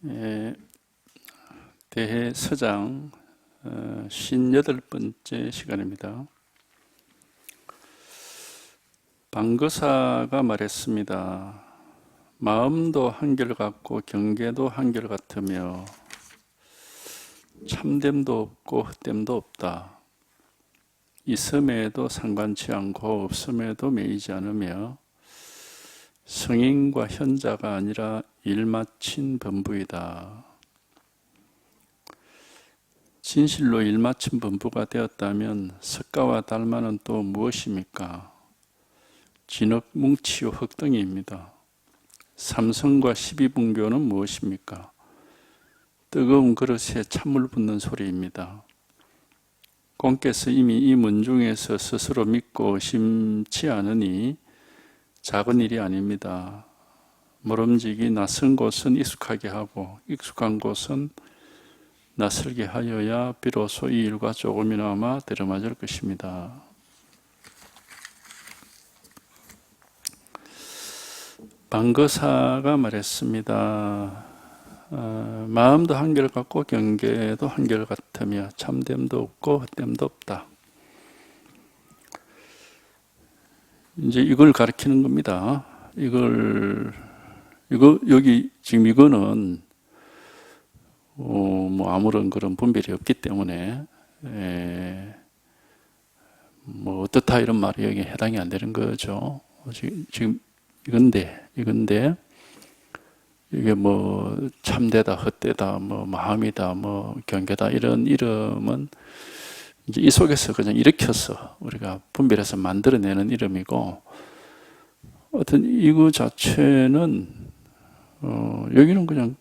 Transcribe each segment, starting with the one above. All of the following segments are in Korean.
예, 대해 서장 58번째 시간입니다. 방거사가 말했습니다. 마음도 한결같고 경계도 한결같으며 참됨도 없고 헛됨도 없다. 있음에도 상관치 않고 없음에도 매이지 않으며 성인과 현자가 아니라 일마친 범부이다. 진실로 일마친 범부가 되었다면 석가와 달마는 또 무엇입니까? 진흙뭉치요 흙덩이입니다. 삼성과 십이분교는 무엇입니까? 뜨거운 그릇에 찬물 붓는 소리입니다. 공께서 이미 이 문중에서 스스로 믿고 의심치 않으니 작은 일이 아닙니다. 모름지기 낯선 곳은 익숙하게 하고 익숙한 곳은 낯설게 하여야 비로소 이 일과 조금이나마 들어맞을 것입니다. 방거사가 말했습니다. 마음도 한결같고 경계도 한결같으며 참됨도 없고 헛됨도 없다. 이제 이걸 가리키는 겁니다. 여기 지금 이거는 뭐 아무런 그런 분별이 없기 때문에 뭐 어떻다 이런 말이 여기 해당이 안 되는 거죠. 지금 이건데 이게 뭐 참되다, 헛되다, 뭐 마음이다, 뭐 경계다 이런 이름은 이제 이 속에서 그냥 일으켜서 우리가 분별해서 만들어내는 이름이고, 어떤 이거 자체는 여기는 그냥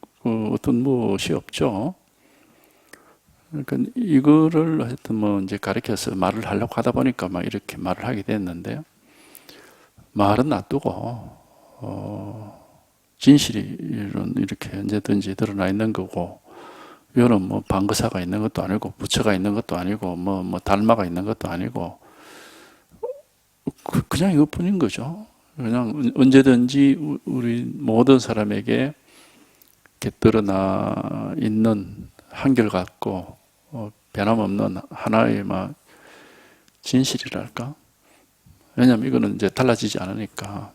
어떤 무엇이 없죠. 그러니까 이거를 하여튼 뭐 이제 가르쳐서 말을 하려고 하다 보니까 막 이렇게 말을 하게 됐는데요. 말은 놔두고 진실이 이렇게 언제든지 드러나 있는 거고, 이거는 뭐 방거사가 있는 것도 아니고 부처가 있는 것도 아니고 뭐 달마가 있는 것도 아니고 그냥 이것뿐인 거죠. 그냥 언제든지 우리 모든 사람에게 이렇게 드러나 있는 한결같고 변함없는 하나의 막 진실이랄까. 왜냐하면 이거는 이제 달라지지 않으니까,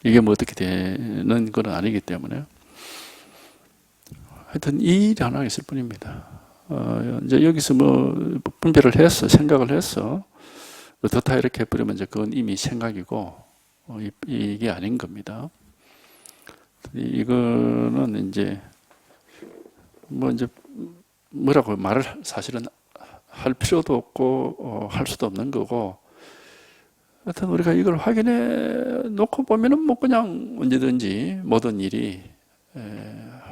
이게 뭐 어떻게 되는 건 아니기 때문에. 하여튼 이 일이 하나 있을 뿐입니다. 이제 여기서 뭐 분별을 했어, 생각을 했어. 어떻다 이렇게 해버리면 이제 그건 이미 생각이고 이게 아닌 겁니다. 이거는 이제 뭐 이제 뭐라고 말을 사실은 할 필요도 없고 할 수도 없는 거고, 하여튼 우리가 이걸 확인해 놓고 보면은 뭐 그냥 언제든지 모든 일이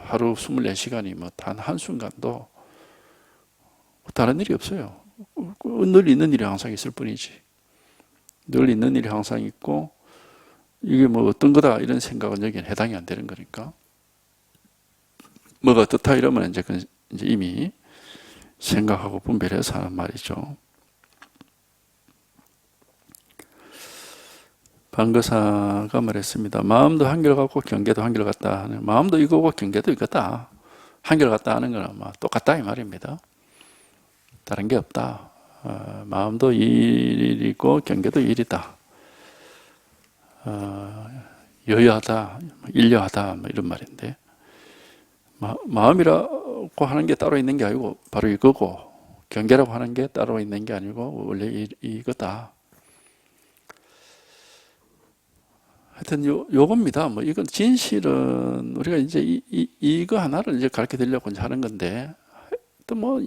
하루 24시간이 뭐 단 한순간도 다른 일이 없어요. 늘 있는 일이 항상 있을 뿐이지. 늘 있는 일이 항상 있고, 이게 뭐 어떤 거다 이런 생각은 여기는 해당이 안 되는 거니까. 뭐가 어떻다 이러면 이제 이미 생각하고 분별해서 하는 말이죠. 방거사가 말했습니다. 마음도 한결같고 경계도 한결같다 하는, 마음도 이거고 경계도 이거다, 한결같다 하는 건 아마 똑같다 이 말입니다. 다른 게 없다. 마음도 일이고 경계도 일이다. 여여하다, 일여하다 뭐 이런 말인데, 마음이라고 하는 게 따로 있는 게 아니고 바로 이거고, 경계라고 하는 게 따로 있는 게 아니고 원래 이거다. 하여튼 요겁니다. 뭐 이건 진실은 우리가 이제 이거 하나를 이제 가르쳐 드리려고 이제 하는 건데, 또 뭐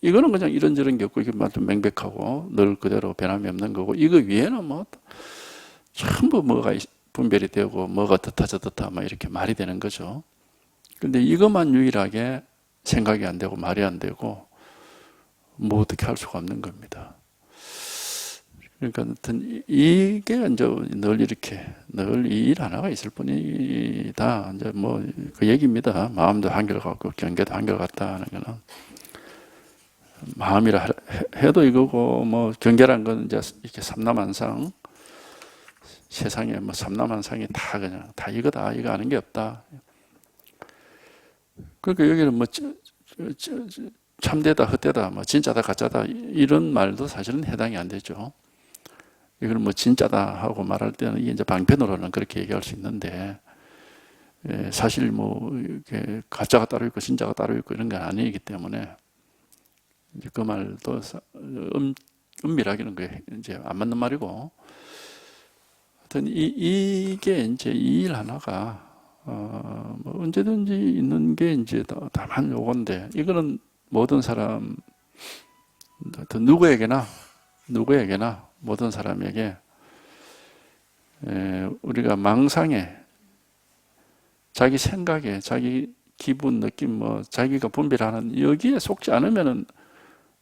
이거는 그냥 이런저런 게 없고 이게 좀 명백하고 늘 그대로 변함이 없는 거고, 이거 위에는 뭐 전부 뭐가 분별이 되고 뭐가 어떻다 저렇다 막 이렇게 말이 되는 거죠. 근데 이것만 유일하게 생각이 안 되고 말이 안 되고 뭐 어떻게 할 수가 없는 겁니다. 그러니까 이게 이제 늘 이렇게 늘 이 일 하나가 있을 뿐이다. 이제 뭐 그 얘기입니다. 마음도 한결같고 경계도 한결같다 하는 거는 마음이라 해도 이거고, 뭐 경계란 건 이제 이렇게 삼라만상, 세상에 뭐 삼라만상이 다 그냥 다 이거다, 이거 아는 게 없다. 그러니까 여기는 뭐 참되다, 헛되다, 뭐 진짜다, 가짜다 이런 말도 사실은 해당이 안 되죠. 이걸 뭐 진짜다 하고 말할 때는 이게 이제 방편으로는 그렇게 얘기할 수 있는데 사실 뭐 이렇게 가짜가 따로 있고 진짜가 따로 있고 이런 건 아니기 때문에 이제 그 말도 은밀하게는 그게 이제 안 맞는 말이고, 하여튼 이게 이제 이 일 하나가 뭐 언제든지 있는 게 이제 다만 요건데, 이거는 모든 사람, 누구에게나 모든 사람에게 우리가 망상에, 자기 생각에, 자기 기분, 느낌, 뭐 자기가 분별하는 여기에 속지 않으면은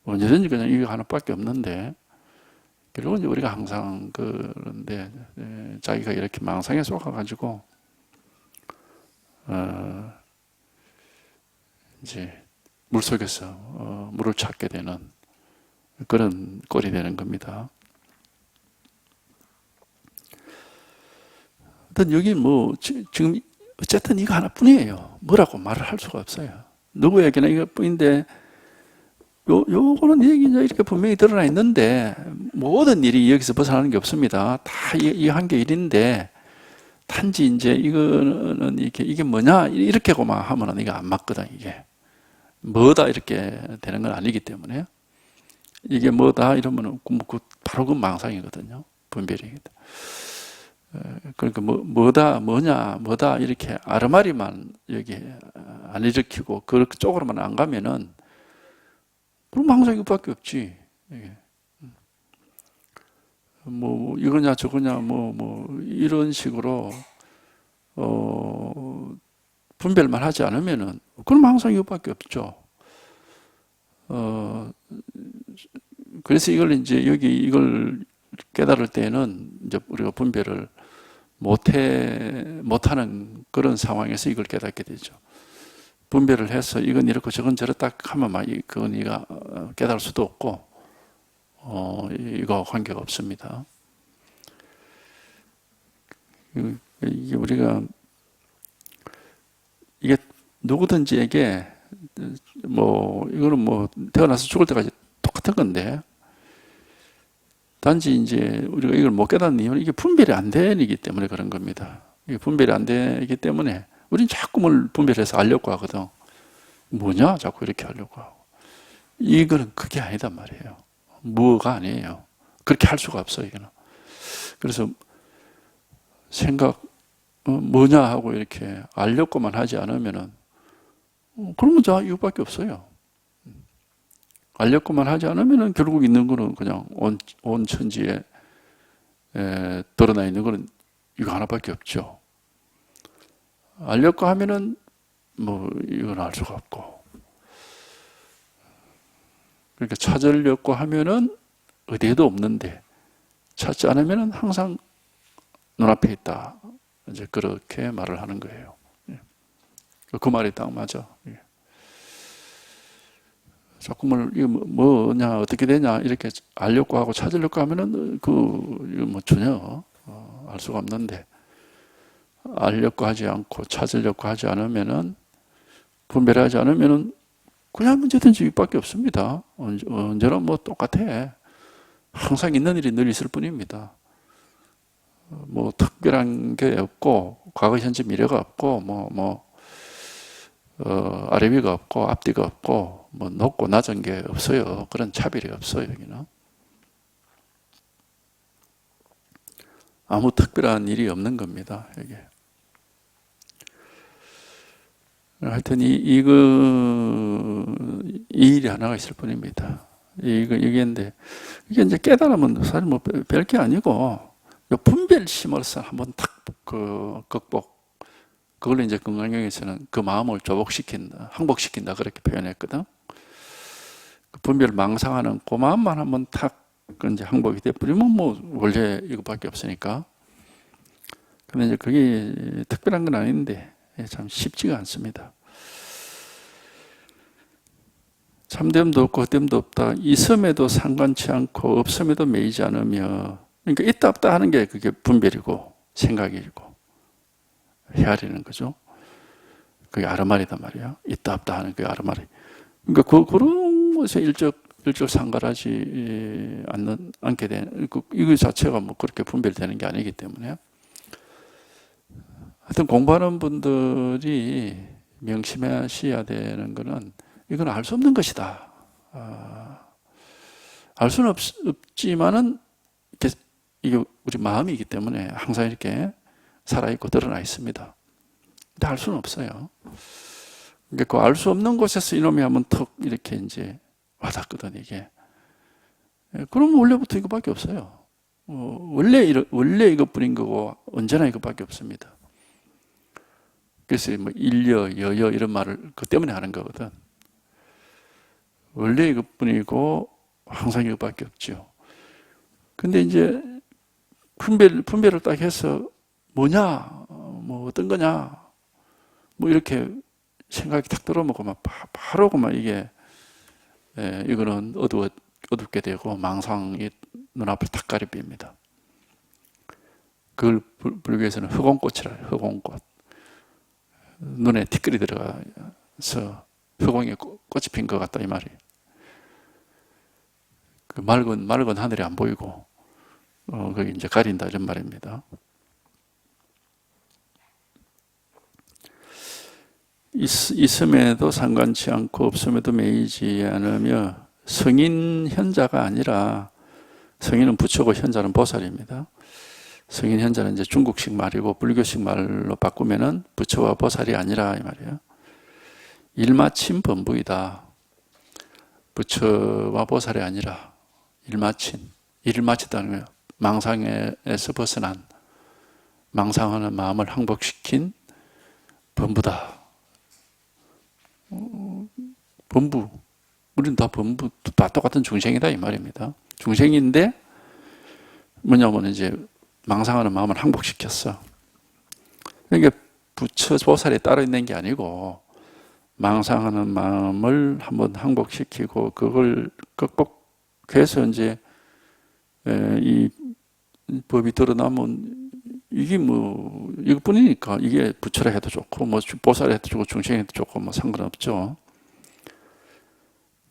언제든지 그냥 이거 하나밖에 없는데, 결국은 우리가 항상 그런데 자기가 이렇게 망상에 속아가지고 이제 물속에서 물을 찾게 되는 그런 꼴이 되는 겁니다. 하여튼 여기 뭐 지금 어쨌든 이거 하나뿐이에요. 뭐라고 말을 할 수가 없어요. 누구에게나 이것뿐인데 요거는 얘기 이렇게 분명히 드러나 있는데 모든 일이 여기서 벗어나는 게 없습니다. 다 이 한 개 일인데 단지 이제 이거는 이게 뭐냐 이렇게고만 하면은 이게 안 맞거든. 이게 뭐다 이렇게 되는 건 아니기 때문에 이게 뭐다 이러면은 바로 그 망상이거든요. 분별이거든. 그러니까 뭐다 뭐냐 뭐다 이렇게 아르마리만 여기 안 일으키고 그쪽으로만 안 가면은 그럼 항상 이것밖에 없지. 뭐 이거냐 저거냐 뭐 이런 식으로 분별만 하지 않으면은 그럼 항상 이것밖에 없죠. 그래서 이걸 이제 이걸 깨달을 때는 이제 우리가 분별을 못하는 그런 상황에서 이걸 깨닫게 되죠. 분별을 해서 이건 이렇고 저건 저렇다 하면 그건 이가 깨달을 수도 없고, 이거와 관계가 없습니다. 이게 우리가, 이게 누구든지에게, 이거는 태어나서 죽을 때까지 똑같은 건데, 단지 이제 우리가 이걸 못 깨닫는 이유는 이게 분별이 안 되기 때문에 그런 겁니다. 이게 분별이 안 되기 때문에 우린 자꾸 뭘 분별해서 알려고 하거든. 뭐냐? 자꾸 이렇게 하려고 하고. 이거는 그게 아니단 말이에요. 뭐가 아니에요. 그렇게 할 수가 없어요, 이거는. 그래서 생각, 뭐냐 하고 이렇게 알려고만 하지 않으면은, 그러면 이거밖에 없어요. 알려고만 하지 않으면은 결국 있는 거는 그냥 온 천지에 드러나 있는 거는 이거 하나밖에 없죠. 알려고 하면은 이건 알 수가 없고, 그러니까 찾으려고 하면은 어디에도 없는데 찾지 않으면은 항상 눈앞에 있다. 이제 그렇게 말을 하는 거예요. 그 말이 딱 맞아. 자꾸 이거 뭐냐 어떻게 되냐 이렇게 알려고 하고 찾으려고 하면은 이거 전혀 알 수가 없는데, 알려고 하지 않고 찾으려고 하지 않으면은, 분별하지 않으면은 그냥 언제든지 이밖에 없습니다. 언제나 똑같아. 항상 있는 일이 늘 있을 뿐입니다. 특별한 게 없고, 과거, 현재, 미래가 없고, 아래 위가 없고, 앞뒤가 없고, 높고 낮은 게 없어요. 그런 차별이 없어요, 여기는. 아무 특별한 일이 없는 겁니다, 여기. 하여튼 이 일이 하나가 있을 뿐입니다. 이게 이제 깨달으면 사실 별게 아니고, 분별심으로서 한번 탁 극복, 그걸 이제 건강경에서는 그 마음을 항복시킨다 그렇게 표현했거든. 분별 망상하는 그 마음만 한번 탁 이제 항복이 돼버리면 원래 이것밖에 없으니까. 근데 이제 그게 특별한 건 아닌데 참 쉽지가 않습니다. 참됨도 없고 헛됨도 없다. 있음에도 상관치 않고 없음에도 매이지 않으며, 그러니까 있다 없다 하는 게 그게 분별이고 생각이고 헤아리는 거죠. 그게 아르마리단 말이야. 있다 없다 하는 그게 아르마리. 그러니까 그런 것에 일적 상관하지 않게 된, 이거 자체가 뭐 그렇게 분별되는 게 아니기 때문에. 하여튼 공부하는 분들이 명심하셔야 되는 거는 이건 알 수 없는 것이다. 알 수는 없지만은 이게 우리 마음이기 때문에 항상 이렇게 살아있고 드러나 있습니다. 근데 알 수는 없어요. 그러니까 그 알 수 없는 곳에서 이놈이 한번 턱 이렇게 이제 와닿거든, 이게. 그러면 원래부터 이거밖에 없어요. 원래 이것뿐인 거고 언제나 이것밖에 없습니다. 그래서 뭐 일여, 여여 이런 말을 그 때문에 하는 거거든. 원래 이것뿐이고 항상 이것밖에 없죠. 근데 이제 분별을 딱 해서 뭐냐, 뭐 어떤 거냐, 뭐 이렇게 생각이 탁 들어오고 막 바로 막 이게 이거는 어둡게 되고 망상이 눈앞을 탁 가리빕니다. 그걸 불교에서는 흑원꽃이라 해요. 흑원꽃. 눈에 티끌이 들어가서 흑원에 꽃이 핀 것 같다 이 말이에요. 그 맑은 하늘이 안 보이고 그게 이제 가린다 이런 말입니다. 있음에도 상관치 않고 없음에도 매이지 않으며 성인 현자가 아니라, 성인은 부처고 현자는 보살입니다. 성인 현자는 이제 중국식 말이고 불교식 말로 바꾸면은 부처와 보살이 아니라 이 말이에요. 일마친 범부이다. 부처와 보살이 아니라 일마친, 일을 마쳤다는 거예요. 망상에서 벗어난, 망상하는 마음을 항복시킨 범부다. 범부, 우리는 다 범부, 다 똑같은 중생이다 이 말입니다. 중생인데 뭐냐면 이제 망상하는 마음을 항복시켰어. 그러니까 부처 보살에 따로 있는 게 아니고 망상하는 마음을 한번 항복시키고 그걸 극복해서 이제 이 법이 드러나면 이게 뭐 이것뿐이니까 이게 부처라 해도 좋고 뭐 보살에 해도 좋고 중생에 해도 좋고 뭐 상관없죠.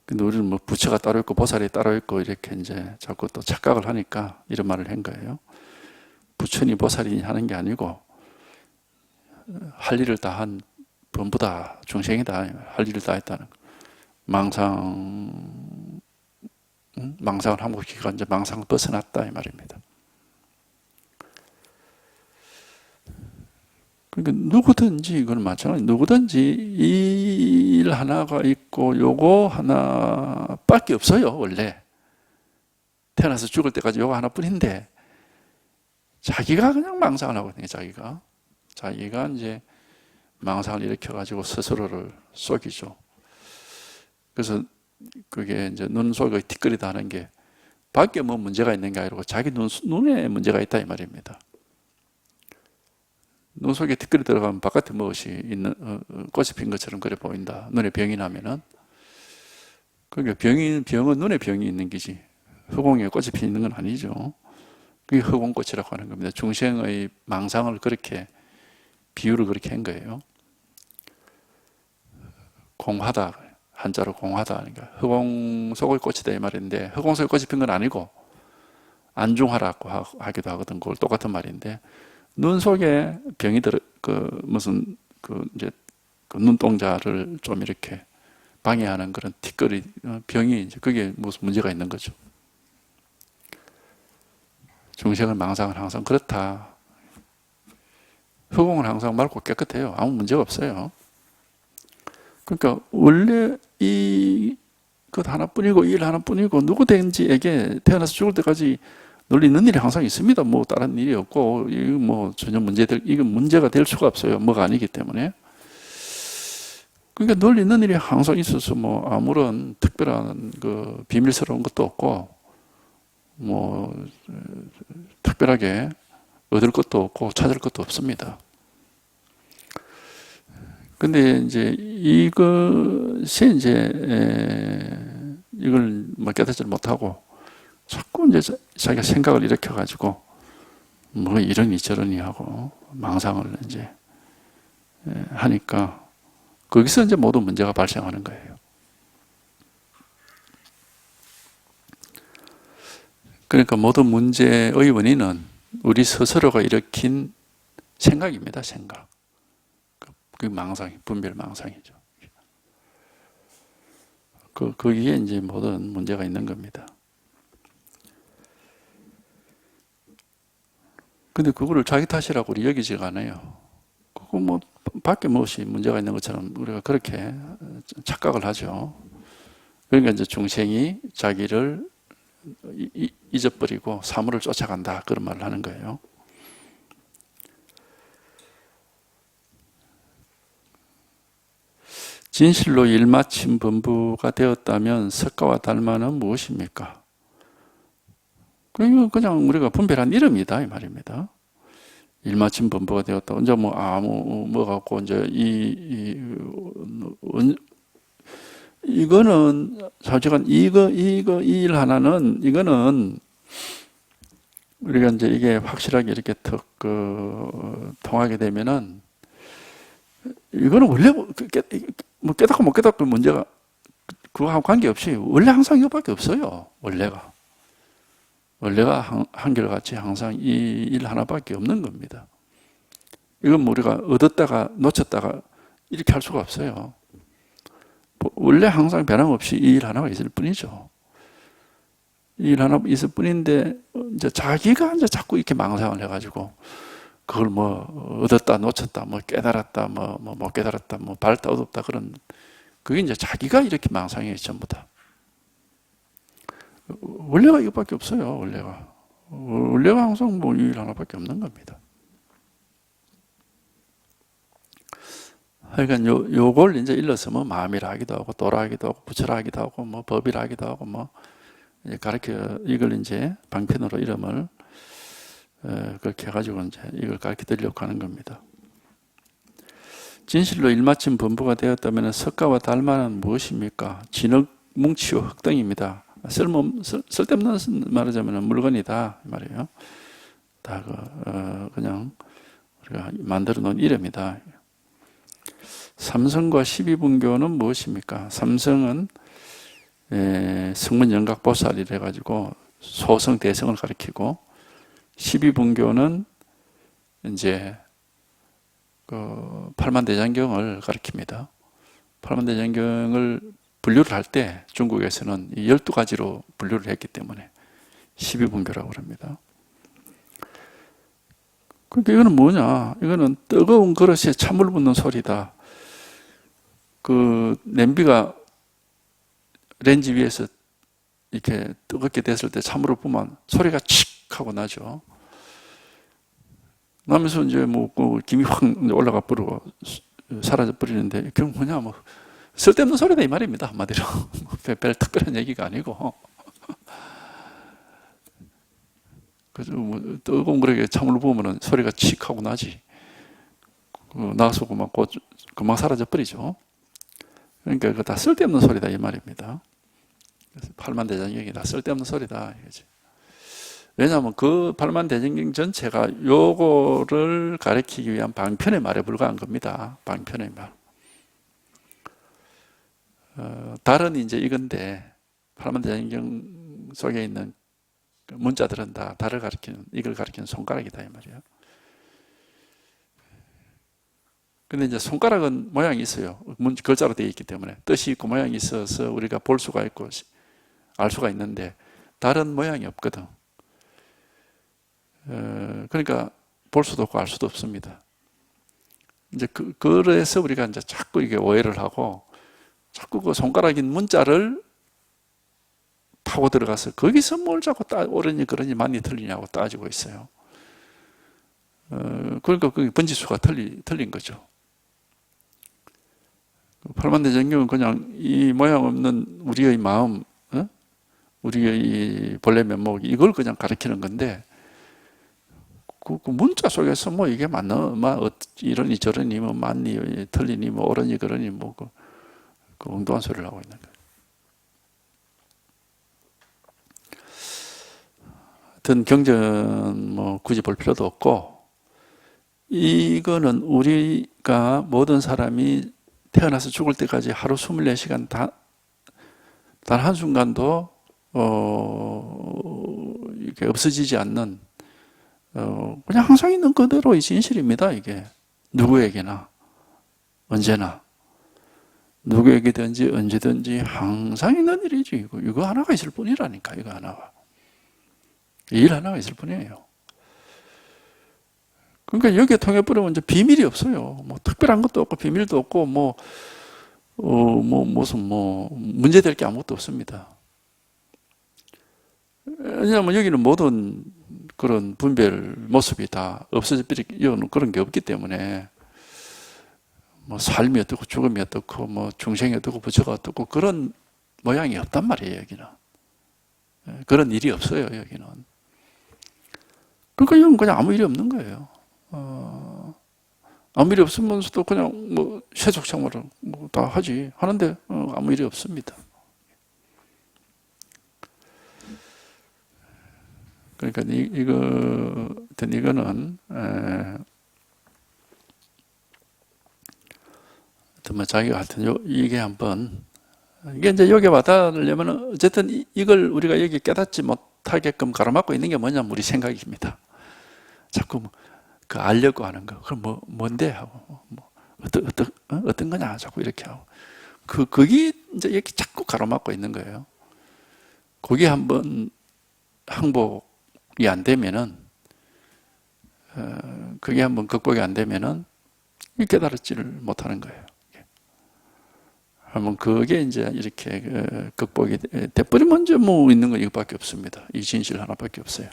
근데 우리는 뭐 부처가 따로 있고 보살이 따로 있고 이렇게 이제 자꾸 또 착각을 하니까 이런 말을 한 거예요. 부처니 보살이니 하는 게 아니고 할 일을 다 한 범부다, 중생이다, 할 일을 다 했다는 거. 망상을 항복시키고 이제 망상을 벗어났다 이 말입니다. 그러니까 누구든지 이건 마찬가지. 누구든지 이 일 하나가 있고 요거 하나밖에 없어요. 원래 태어나서 죽을 때까지 요거 하나뿐인데 자기가 그냥 망상을 하거든요. 자기가 이제 망상을 일으켜가지고 스스로를 속이죠. 그래서 그게 이제 눈 속에 티끌이다 하는 게 밖에 뭐 문제가 있는 게 아니고 자기 눈에 문제가 있다 이 말입니다. 눈 속에 티끌이 들어가면 바깥에 무엇이 있는, 꽃이 핀 것처럼 그래 보인다. 눈에 병이 나면은. 그러니까 병은 눈에 병이 있는 기지. 흑공에 꽃이 피는 건 아니죠. 그게 흑공꽃이라고 하는 겁니다. 중생의 망상을 그렇게, 비유를 그렇게 한 거예요. 공하다. 한자로 공하다. 그러니까 흑공 속의 꽃이다 이 말인데, 흑공 속에 꽃이 핀 건 아니고, 안중하라고 하기도 하거든. 그걸 똑같은 말인데, 눈 속에 병이 이제 눈동자를 좀 이렇게 방해하는 그런 티끌이, 병이 이제 그게 무슨 문제가 있는 거죠. 중생은 망상은 항상 그렇다. 흑공은 항상 맑고 깨끗해요. 아무 문제가 없어요. 그러니까 원래 것 하나뿐이고 일 하나뿐이고 누구든지에게 태어나서 죽을 때까지 널리 있는 일이 항상 있습니다. 뭐 다른 일이 없고 이거 뭐 전혀 이건 문제가 될 수가 없어요. 뭐가 아니기 때문에. 그러니까 널리 있는 일이 항상 있어서 뭐 아무런 특별한 그 비밀스러운 것도 없고 뭐 특별하게 얻을 것도 없고 찾을 것도 없습니다. 근데 이제 이것이 이제 이걸 뭐 깨닫지 못하고 자꾸 이제 자기가 생각을 일으켜가지고 뭐 이러니 저러니 하고 망상을 이제 하니까 거기서 이제 모든 문제가 발생하는 거예요. 그러니까 모든 문제의 원인은 우리 스스로가 일으킨 생각입니다. 생각. 그 망상, 분별 망상이죠. 거기에 이제 모든 문제가 있는 겁니다. 근데 그거를 자기 탓이라고 우리 여기지가 않아요. 그거 뭐 밖에 무엇이 문제가 있는 것처럼 우리가 그렇게 착각을 하죠. 그러니까 이제 중생이 자기를 잊어버리고 사물을 쫓아간다, 그런 말을 하는 거예요. 진실로 일마침 범부가 되었다면 석가와 달마는 무엇입니까? 그냥 우리가 분별한 이름이다, 이 말입니다. 일마침 범부가 되었다. 이제 뭐 갖고 이제 이거는 솔직한 이 일 하나는 이거는 우리가 이제 이게 확실하게 이렇게 통하게 되면은 이거는 원래 뭐 깨닫고 못 깨닫고 문제가 그거하고 관계없이 원래 항상 이거밖에 없어요. 원래가 한결같이 항상 이 일 하나밖에 없는 겁니다. 이건 뭐 우리가 얻었다가 놓쳤다가 이렇게 할 수가 없어요. 원래 항상 변함없이 이 일 하나가 있을 뿐이죠. 이 일 하나 있을 뿐인데 이제 자기가 이제 자꾸 이렇게 망상을 해가지고 그걸 뭐 얻었다 놓쳤다 뭐 깨달았다 뭐 못 깨달았다 뭐 밝다 어둡다 그런, 그게 이제 자기가 이렇게 망상이에요. 전부 다. 원래가 이것밖에 없어요. 원래가 항상 뭐 이 일 하나밖에 없는 겁니다. 그러니까 요걸 이제 일러서 뭐 마음이라 하기도 하고 도라 하기도 하고 부처라 하기도 하고 뭐 법이라 하기도 하고 뭐 가르쳐, 이걸 이제 방편으로 이름을 그렇게 해가지고 이제 이걸 가르쳐 드리려고 하는 겁니다. 진실로 일마침 범부가 되었다면 석가와 달마는 무엇입니까? 진흙, 뭉치요, 흙등입니다. 쓸데없는 말하자면 물건이다 이 말이에요. 다 그냥 우리가 만들어 놓은 이름이다. 삼성과 12분교는 무엇입니까? 삼성은 성문영각보살이라 해가지고 소성, 대성을 가리키고, 12분교는 이제 팔만대장경을 가리킵니다. 팔만대장경을 분류를 할 때 중국에서는 12가지로 분류를 했기 때문에 12분교라고 합니다. 그러니까 이거는 뭐냐? 이거는 뜨거운 그릇에 찬물 붓는 소리다. 그 냄비가 렌즈 위에서 이렇게 뜨겁게 됐을 때 찬물을 부으면 소리가 칙 하고 나죠. 나면서 이제 뭐 김이 확 올라가 버리고 사라져 버리는데 그건 뭐냐, 뭐 쓸데없는 소리다 이 말입니다. 한마디로 별 특별한 얘기가 아니고. 그래서 뭐 뜨거운 그릇에 찬물을 부으면 소리가 칙 하고 나지. 나서 금방 사라져 버리죠. 그러니까 그거 다 쓸데없는 소리다 이 말입니다. 그래서 팔만대장경이 다 쓸데없는 소리다 이거지. 왜냐하면 그 팔만대장경 전체가 요거를 가리키기 위한 방편의 말에 불과한 겁니다. 방편의 말. 달은 이제 이건데 팔만대장경 속에 있는 문자들은 다 달을 가리키는, 이걸 가리키는 손가락이다 이 말이에요. 근데 이제 손가락은 모양이 있어요. 글자로 되어 있기 때문에 뜻이 있고 모양이 있어서 우리가 볼 수가 있고 알 수가 있는데 달은 모양이 없거든. 그러니까 볼 수도 없고 알 수도 없습니다. 이제 그래서 우리가 이제 자꾸 이게 오해를 하고 자꾸 그 손가락인 문자를 파고 들어가서 거기서 뭘 자꾸 옳으니 그러니 맞니 틀리냐고 따지고 있어요. 그러니까 그 번지수가 틀린 거죠. 팔만대장경은 그냥 이 모양 없는 우리의 마음, 우리의 이 본래 면목, 이걸 그냥 가리키는 건데, 그 문자 속에서 뭐 이게 맞나, 이러니 저러니, 뭐 맞니, 틀리니, 뭐 옳으니 그러니, 뭐 그 엉뚱한 소리를 하고 있는 거예요. 하여튼 경전 뭐 굳이 볼 필요도 없고, 이거는 우리가 모든 사람이 태어나서 죽을 때까지 하루 24시간 단 한순간도 이게 없어지지 않는 그냥 항상 있는 그대로의 진실입니다. 이게 누구에게나 언제나 누구에게든지 언제든지 항상 있는 일이지. 이거 하나가 있을 뿐이라니까. 이거 하나가 일 하나가 있을 뿐이에요. 그러니까 여기에 통해버리면 이제 비밀이 없어요. 뭐 특별한 것도 없고 비밀도 없고 무슨 문제될 게 아무것도 없습니다. 왜냐하면 여기는 모든 그런 분별 모습이 다 없어져 버리는 그런 게 없기 때문에 뭐 삶이 어떻고 죽음이 어떻고 뭐 중생이 어떻고 부처가 어떻고 그런 모양이 없단 말이에요. 여기는 그런 일이 없어요. 여기는. 그러니까 이건 그냥 아무 일이 없는 거예요. 아무 일이 없으면서도 그냥 뭐 세속 생활을 뭐 다 하는데 아무 일이 없습니다. 그러니까 이거는 뭐 자기가 하여튼 이게 한번 이게 이제 여기 와닿으려면 어쨌든 이걸 우리가 여기 깨닫지 못하게끔 가로막고 있는 게 뭐냐면 우리 생각입니다. 자꾸 그 알려고 하는 거. 그럼 뭔데 하고 어떤 거냐 자꾸 이렇게 하고 거기 이제 여기 자꾸 가로막고 있는 거예요. 거기 한번 항복이 안 되면은 그게 한번 극복이 안 되면은 깨달지를 못하는 거예요. 한번 그게 이제 이렇게 극복이 돼버리면 이제 뭐 있는 건 이것밖에 없습니다. 이 진실 하나밖에 없어요.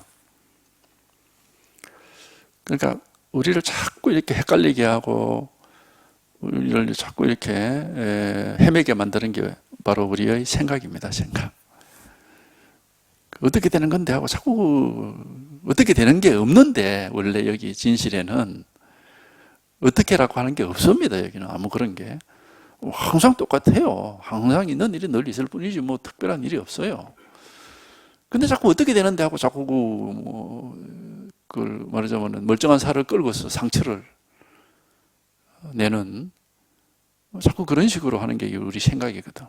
그러니까 우리를 자꾸 이렇게 헷갈리게 하고 우리를 자꾸 이렇게 헤매게 만드는 게 바로 우리의 생각입니다. 생각. 어떻게 되는 건데 하고 자꾸 어떻게 되는 게 없는데 원래 여기 진실에는 어떻게라고 하는 게 없습니다. 여기는 아무 그런 게 항상 똑같아요. 항상 있는 일이 늘 있을 뿐이지 뭐 특별한 일이 없어요. 근데 자꾸 어떻게 되는데 하고 자꾸 그걸 말하자면 멀쩡한 살을 끌고서 상처를 내는 자꾸 그런 식으로 하는 게 우리 생각이거든.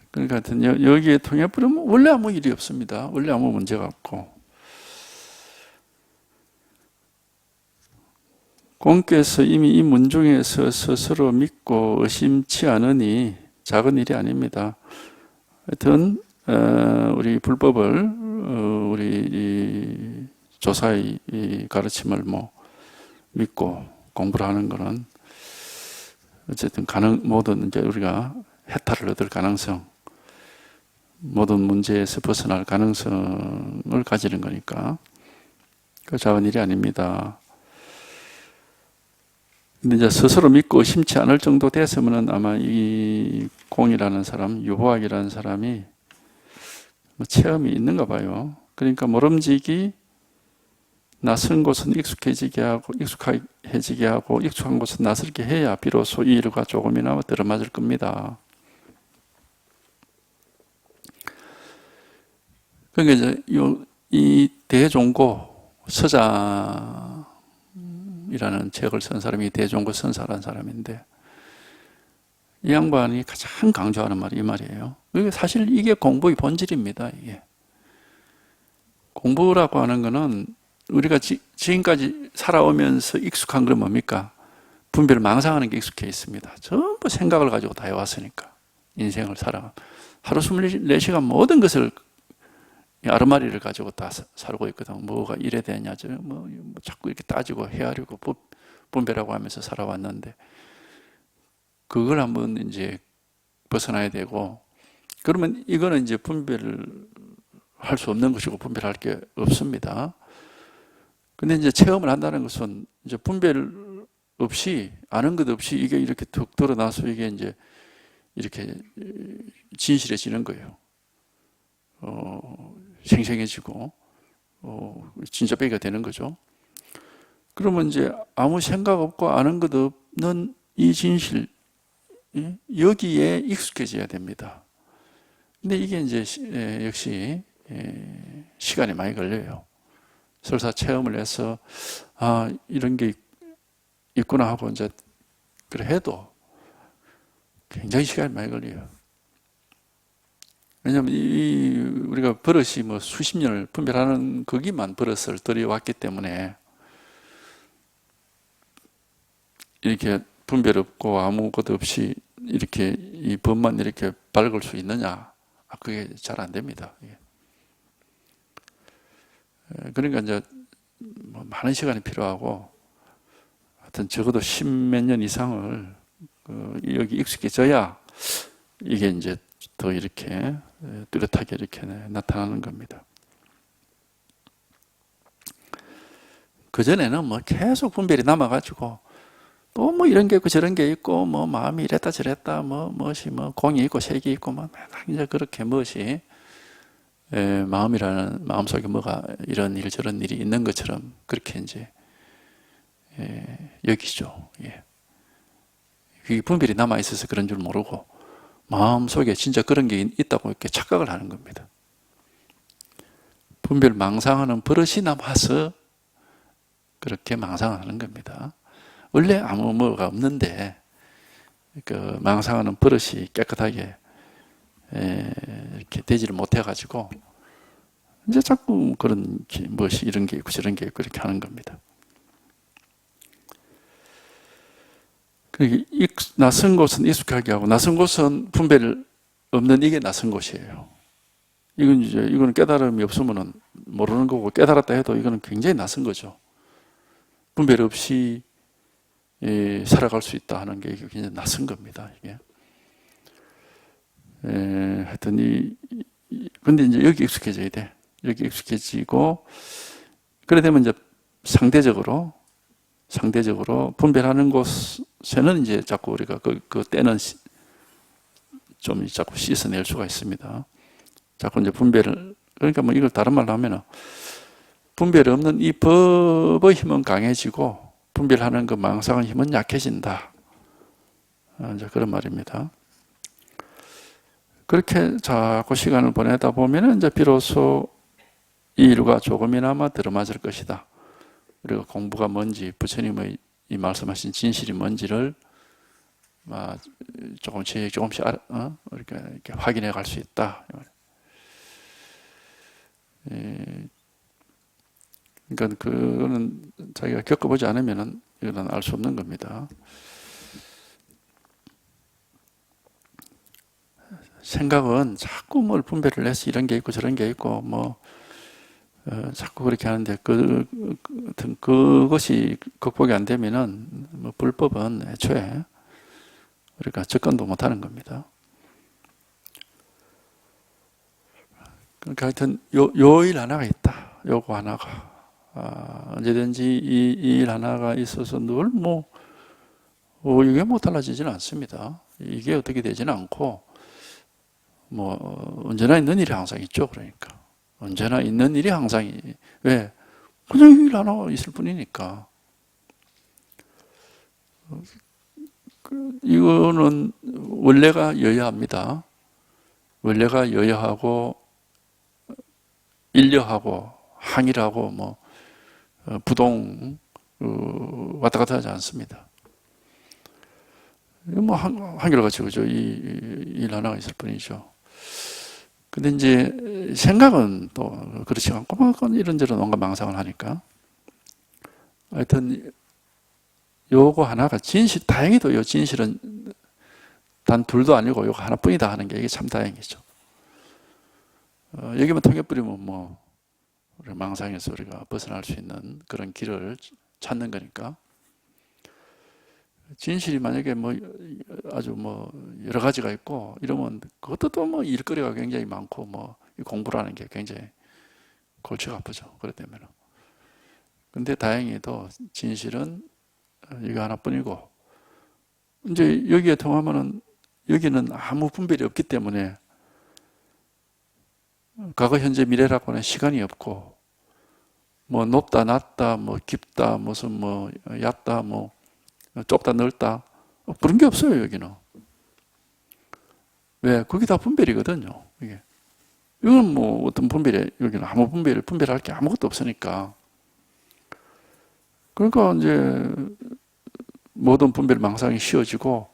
그러니까 여기에 통해버리면 원래 아무 일이 없습니다. 원래 아무 문제가 없고. 공께서 이미 이 문중에서 스스로 믿고 의심치 않으니 작은 일이 아닙니다. 하여튼 우리 불법을 우리 조사의 가르침을 믿고 공부를 하는 것은 어쨌든 모든 이제 우리가 해탈을 얻을 가능성, 모든 문제에서 벗어날 가능성을 가지는 거니까 그 작은 일이 아닙니다. 근데 이제 스스로 믿고 의심치 않을 정도 됐으면은 아마 이 공이라는 사람, 유보학이라는 사람이 체험이 있는가 봐요. 그러니까 모름지기 낯선 곳은 익숙해지게 하고 익숙한 곳은 낯설게 해야 비로소 이 일과 조금이나마 들어맞을 겁니다. 그러니까 이제 이 대종고 서장이라는 책을 쓴 사람이 대종고 선사라는 사람인데 이 양반이 가장 강조하는 말이 이 말이에요. 사실 이게 공부의 본질입니다. 이게 공부라고 하는 거는 우리가 지금까지 살아오면서 익숙한 건 뭡니까? 분별을 망상하는 게 익숙해 있습니다. 전부 생각을 가지고 다 해왔으니까 인생을 살아 하루 24시간 모든 것을 아르마리를 가지고 다 살고 있거든. 뭐가 이래 되냐, 뭐 자꾸 이렇게 따지고 헤아리고 분별하고 하면서 살아왔는데 그걸 한번 이제 벗어나야 되고 그러면 이거는 이제 분별을 할 수 없는 것이고 분별할 게 없습니다. 근데 이제 체험을 한다는 것은 이제 분별 없이 아는 것 없이 이게 이렇게 툭 드러나서 이게 이제 이렇게 진실해지는 거예요. 생생해지고 진짜 빼기가 되는 거죠. 그러면 이제 아무 생각 없고 아는 것 없는 이 진실 여기에 익숙해져야 됩니다. 근데 이게 이제 역시 시간이 많이 걸려요. 설사 체험을 해서 이런 게 있구나 하고 이제 그래 해도 굉장히 시간이 많이 걸려요. 왜냐하면 우리가 버릇이 뭐 수십 년을 분별하는 거기만 버릇을 들여왔기 때문에 이렇게 분별 없고 아무것도 없이 이렇게 이 법만 이렇게 밟을 수 있느냐? 그게 잘 안 됩니다. 그러니까 이제 뭐 많은 시간이 필요하고 하여튼 적어도 십몇 년 이상을 여기 익숙해져야 이게 이제 더 이렇게 뚜렷하게 이렇게 나타나는 겁니다. 그전에는 뭐 계속 분별이 남아가지고 또 뭐 이런 게 있고 저런 게 있고 뭐 마음이 이랬다 저랬다 뭐 무엇이 뭐 공이 있고 색이 있고 뭐 이제 그렇게 무엇이 마음이라는 마음속에 뭐가 이런 일 저런 일이 있는 것처럼 그렇게 이제 여기죠. 이 분별이 남아 있어서 그런 줄 모르고 마음속에 진짜 그런 게 있다고 이렇게 착각을 하는 겁니다. 분별 망상하는 버릇이 남아서 그렇게 망상하는 겁니다. 원래 아무 뭐가 없는데 그 망상하는 버릇이 깨끗하게 이렇게 되지를 못해가지고 이제 자꾸 그런 무엇이 이런 게 있고 저런 게 있고 이렇게 하는 겁니다. 낯선 곳은 익숙하게 하고 낯선 곳은 분별 없는 이게 낯선 곳이에요. 이거는 깨달음이 없으면은 모르는 거고 깨달았다 해도 이거는 굉장히 낯선 거죠. 분별 없이 살아갈 수 있다 하는 게 굉장히 낯선 겁니다. 이게. 하여튼 근데 이제 여기 익숙해져야 돼. 여기 익숙해지고 그래 되면 이제 상대적으로 분별하는 곳에는 이제 자꾸 우리가 그 때는 좀 자꾸 씻어낼 수가 있습니다. 자꾸 이제 분별을 그러니까 뭐 이걸 다른 말로 하면은 분별 없는 이 법의 힘은 강해지고 분별하는 그 망상의 힘은 약해진다. 이제 그런 말입니다. 그렇게 자꾸 시간을 보내다 보면은 이제 비로소 이 일과 조금이나마 들어맞을 것이다. 그리고 공부가 뭔지 부처님의 이 말씀하신 진실이 뭔지를 조금씩 이렇게 확인해 갈 수 있다. 그러니까 그거는 자기가 겪어보지 않으면은 이거는 알 수 없는 겁니다. 생각은 자꾸 뭘 분별을 해서 이런 게 있고 저런 게 있고 자꾸 그렇게 하는데 그것이 극복이 안 되면은 뭐 불법은 애초에 우리가 접근도 못 하는 겁니다. 그러니까 하여튼 요 일 하나가 있다. 요거 하나가 언제든지 이 일 하나가 있어서 늘 이게 달라지지는 않습니다. 이게 어떻게 되지는 않고 언제나 있는 일이 항상 있죠. 그러니까 언제나 있는 일이 항상 왜? 그냥 일 하나 있을 뿐이니까. 이거는 원래가 여야합니다. 원래가 여야하고 일려하고 항일하고 부동 왔다 갔다 하지 않습니다. 한결같이 그죠? 일 하나가 있을 뿐이죠. 근데 이제 생각은 또 그렇지 않고 이런저런 온갖 망상을 하니까 하여튼 요거 하나가 다행히도 요 진실은 단 둘도 아니고 요거 하나뿐이다 하는 게 이게 참 다행이죠. 여기만 통해버리면 우리 망상에서 우리가 벗어날 수 있는 그런 길을 찾는 거니까. 진실이 만약에 아주 여러 가지가 있고 이러면 그것도 또 일거리가 굉장히 많고 공부라는 게 굉장히 골치가 아프죠. 그렇다면. 근데 다행히도 진실은 이거 하나뿐이고 이제 여기에 통하면은 여기는 아무 분별이 없기 때문에 과거, 현재, 미래라고 하는 시간이 없고 높다, 낮다, 깊다, 무슨 얕다, 좁다, 넓다 그런 게 없어요. 여기는. 왜? 그게 다 분별이거든요. 이게. 이건 어떤 분별에 여기는 아무 분별할 게 아무것도 없으니까. 그러니까 이제 모든 분별 망상이 쉬워지고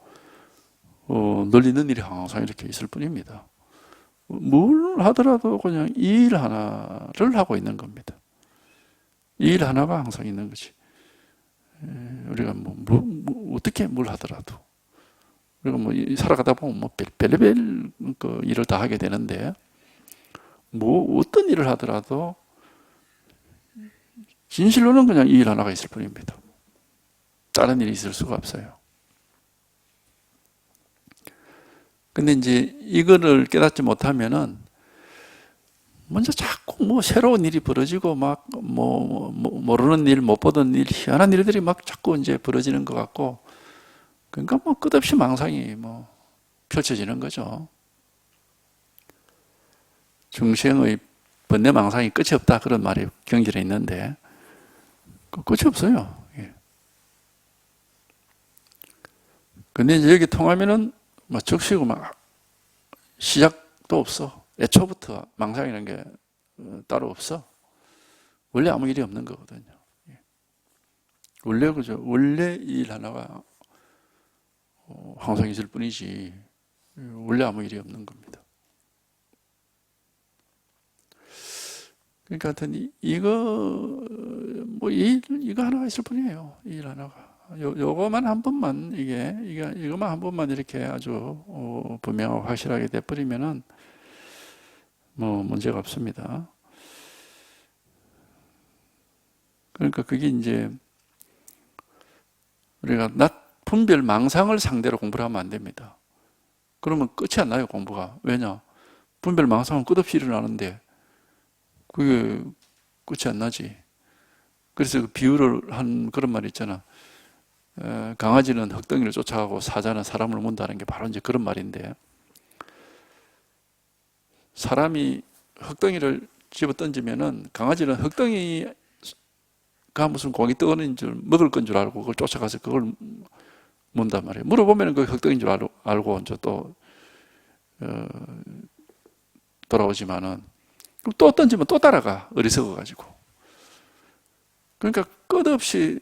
널리 있는 일이 항상 이렇게 있을 뿐입니다. 뭘 하더라도 그냥 이 일 하나를 하고 있는 겁니다. 이 일 하나가 항상 있는 거지. 우리가 어떻게 뭘 하더라도. 우리가 살아가다 보면 별의별 그 일을 다 하게 되는데, 어떤 일을 하더라도 진실로는 그냥 이 일 하나가 있을 뿐입니다. 다른 일이 있을 수가 없어요. 근데 이제 이거를 깨닫지 못하면은 먼저 자꾸 새로운 일이 벌어지고 모르는 일, 못 보던 일, 희한한 일들이 자꾸 이제 벌어지는 것 같고, 그러니까 끝없이 망상이 펼쳐지는 거죠. 중생의 번뇌 망상이 끝이 없다, 그런 말이 경전에 있는데 끝이 없어요. 근데 이제 여기 통하면은 적시고 시작도 없어. 애초부터 망상이라는 게 따로 없어. 원래 아무 일이 없는 거거든요. 원래 그죠. 원래 이 일 하나가 항상 있을 뿐이지 원래 아무 일이 없는 겁니다. 그러니까 하여튼 이거 이거 하나가 있을 뿐이에요. 이 일 하나가. 요거만 한 번만 이거만 한 번만 이렇게 아주 분명하고 확실하게 돼버리면은 문제가 없습니다. 그러니까 그게 이제 우리가 분별 망상을 상대로 공부를 하면 안 됩니다. 그러면 끝이 안 나요, 공부가. 왜냐? 분별 망상은 끝없이 일어나는데 그게 끝이 안 나지. 그래서 그 비유를 한 그런 말이 있잖아. 강아지는 흙덩이를 쫓아가고 사자는 사람을 문다는 게 바로 이제 그런 말인데, 사람이 흙덩이를 집어 던지면은 강아지는 흙덩이가 무슨 공이 떠오르는 줄, 먹을 건 줄 알고 그걸 쫓아가서 그걸 문단 말이에요. 물어보면 그 흙덩이인 줄 알고 이제 또 돌아오지만은 그럼 또 던지면 또 따라가, 어리석어 가지고. 그러니까 끝없이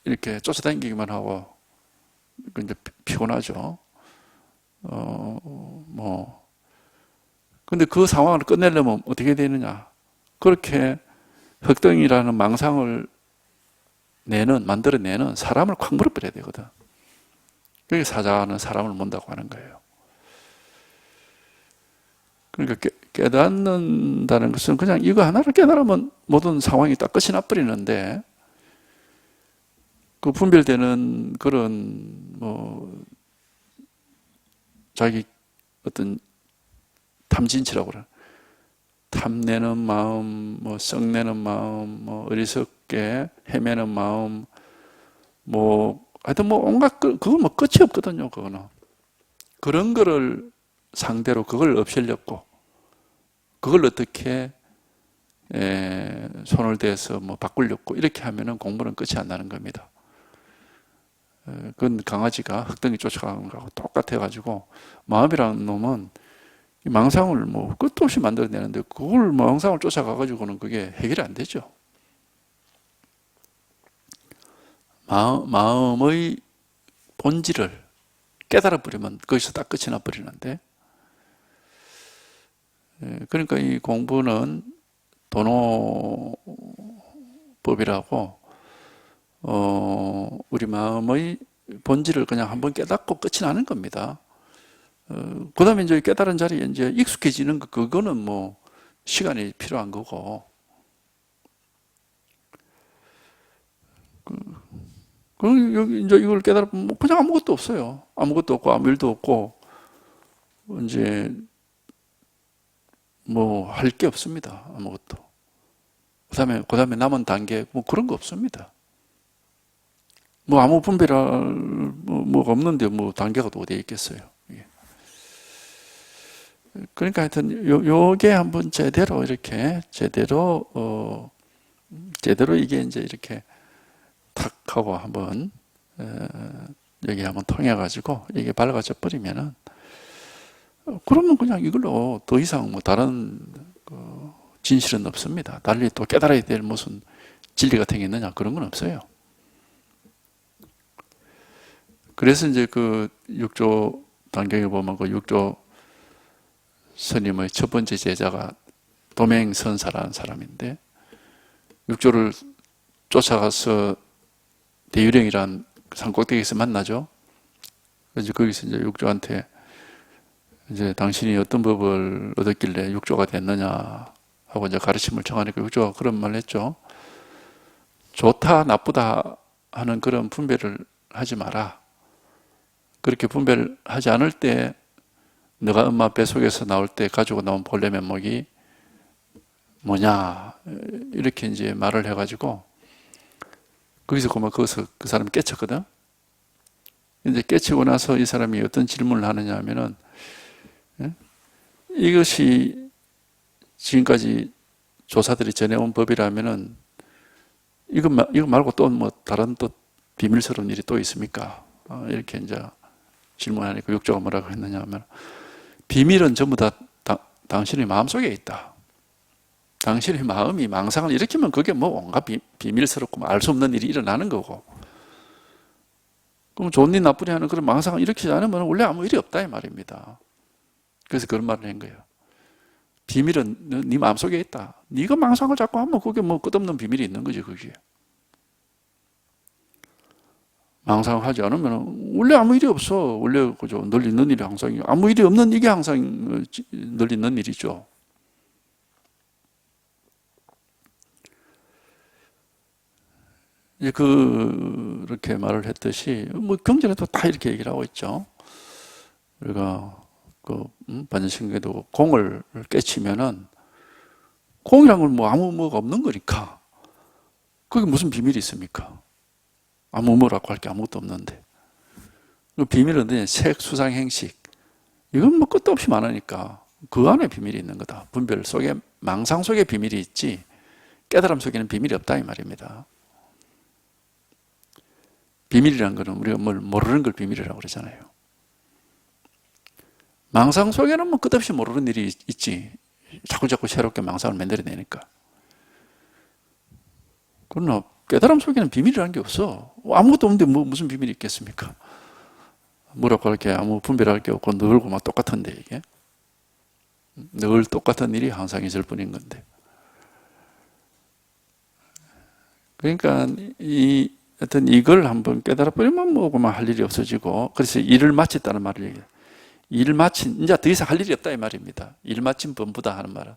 이렇게 쫓아다니기만 하고 이제 피곤하죠. 근데 그 상황을 끝내려면 어떻게 되느냐? 그렇게 흑덩이라는 망상을 만들어내는 사람을 콱 물어버려야 되거든. 그게 사자는 사람을 문다고 하는 거예요. 그러니까 깨닫는다는 것은 그냥 이거 하나를 깨달으면 모든 상황이 딱 끝이 나버리는데, 그 분별되는 그런 자기 어떤 탐진치라고 그래. 탐내는 마음, 썩내는 마음, 어리석게 헤매는 마음, 하여튼 온갖 그건 끝이 없거든요. 그거는 그런 거를 상대로 그걸 없애려고, 그걸 어떻게 손을 대서 바꾸려고 이렇게 하면은 공부는 끝이 안 나는 겁니다. 그건 강아지가 흙덩이 쫓아가는 거하고 똑같아가지고, 마음이라는 놈은 망상을 끝도 없이 만들어내는데 그걸 망상을 쫓아가가지고는 그게 해결이 안 되죠. 마음의 본질을 깨달아버리면 거기서 딱 끝이 나버리는데, 그러니까 이 공부는 도노법이라고 우리 마음의 본질을 그냥 한번 깨닫고 끝이 나는 겁니다. 그 다음에 이제 깨달은 자리에 이제 익숙해지는 그거는 시간이 필요한 거고, 여기 이제 이걸 깨달으면 그냥 아무것도 없어요. 아무것도 없고 아무 일도 없고 이제 할 게 없습니다. 아무것도. 그 다음에 남은 단계 그런 거 없습니다. 아무 분별할 뭐가 없는데 단계가 또 어디에 있겠어요. 그러니까 하여튼 요게 한번 제대로 이게 이제 이렇게 탁 하고 한번 여기 한번 통해 가지고 이게 밝아져 버리면은, 그러면 그냥 이걸로 더 이상 다른 진실은 없습니다. 달리 또 깨달아야 될 무슨 진리 같은 게 있느냐, 그런 건 없어요. 그래서 이제 그 육조 단경에 보면 그 육조 스님의 첫 번째 제자가 도맹선사라는 사람인데, 육조를 쫓아가서 대유령이란 산꼭대기에서 만나죠. 그래서 거기서 이제 육조한테 이제 당신이 어떤 법을 얻었길래 육조가 됐느냐 하고 이제 가르침을 청하니까 육조가 그런 말을 했죠. 좋다 나쁘다 하는 그런 분별을 하지 마라. 그렇게 분별하지 않을 때 너가 엄마 뱃속에서 나올 때 가지고 나온 본래 면목이 뭐냐 이렇게 이제 말을 해가지고 거기서 거기서 그 사람이 깨쳤거든. 이제 깨치고 나서 이 사람이 어떤 질문을 하느냐 하면은, 이것이 지금까지 조사들이 전해온 법이라면은 이거 말고 또 뭐 다른 또 비밀스러운 일이 또 있습니까? 이렇게 이제 질문하니까 육조가 뭐라고 했느냐 하면, 비밀은 전부 다 당신의 마음속에 있다. 당신의 마음이 망상을 일으키면 그게 뭐 온갖 비밀스럽고 알 수 없는 일이 일어나는 거고, 그럼 좋니 나쁘니 하는 그런 망상을 일으키지 않으면 원래 아무 일이 없다 이 말입니다. 그래서 그런 말을 한 거예요. 비밀은 네 마음속에 있다. 네가 망상을 자꾸 하면 그게 뭐 끝없는 비밀이 있는 거지. 그게 망상을 하지 않으면 원래 아무 일이 없어. 원래 그죠. 늘 있는 일이 항상, 아무 일이 없는 이게 항상 늘 있는 일이죠. 이제 그렇게 말을 했듯이 뭐 경전에도 다 이렇게 얘기를 하고 있죠. 우리가 그 반전신경에도 공을 깨치면은 공이란 건 뭐 아무 뭐가 없는 거니까 그게 무슨 비밀이 있습니까? 아무 뭐라고 할 게 아무것도 없는데. 그 비밀은 색, 수상, 행식, 이건 뭐 끝도 없이 많으니까 그 안에 비밀이 있는 거다. 분별 속에, 망상 속에 비밀이 있지 깨달음 속에는 비밀이 없다 이 말입니다. 비밀이라는 거는 우리가 뭘 모르는 걸 비밀이라고 그러잖아요. 망상 속에는 뭐 끝없이 모르는 일이 있지. 자꾸 새롭게 망상을 만들어내니까. 그러나 깨달음 속에는 비밀이라는 게 없어. 아무것도 없는데 뭐 무슨 비밀이 있겠습니까? 뭐라고 할 게 아무 분별할 게 없고 늘고 막 똑같은데 이게. 늘 똑같은 일이 항상 있을 뿐인 건데. 그러니까 하여튼 이걸 한번 깨달아버리면 뭐 그만 할 일이 없어지고, 그래서 일을 마쳤다는 말을 얘기해요. 일을 마친, 이제 더 이상 할 일이 없다 이 말입니다. 일 마친 범부다 하는 말은.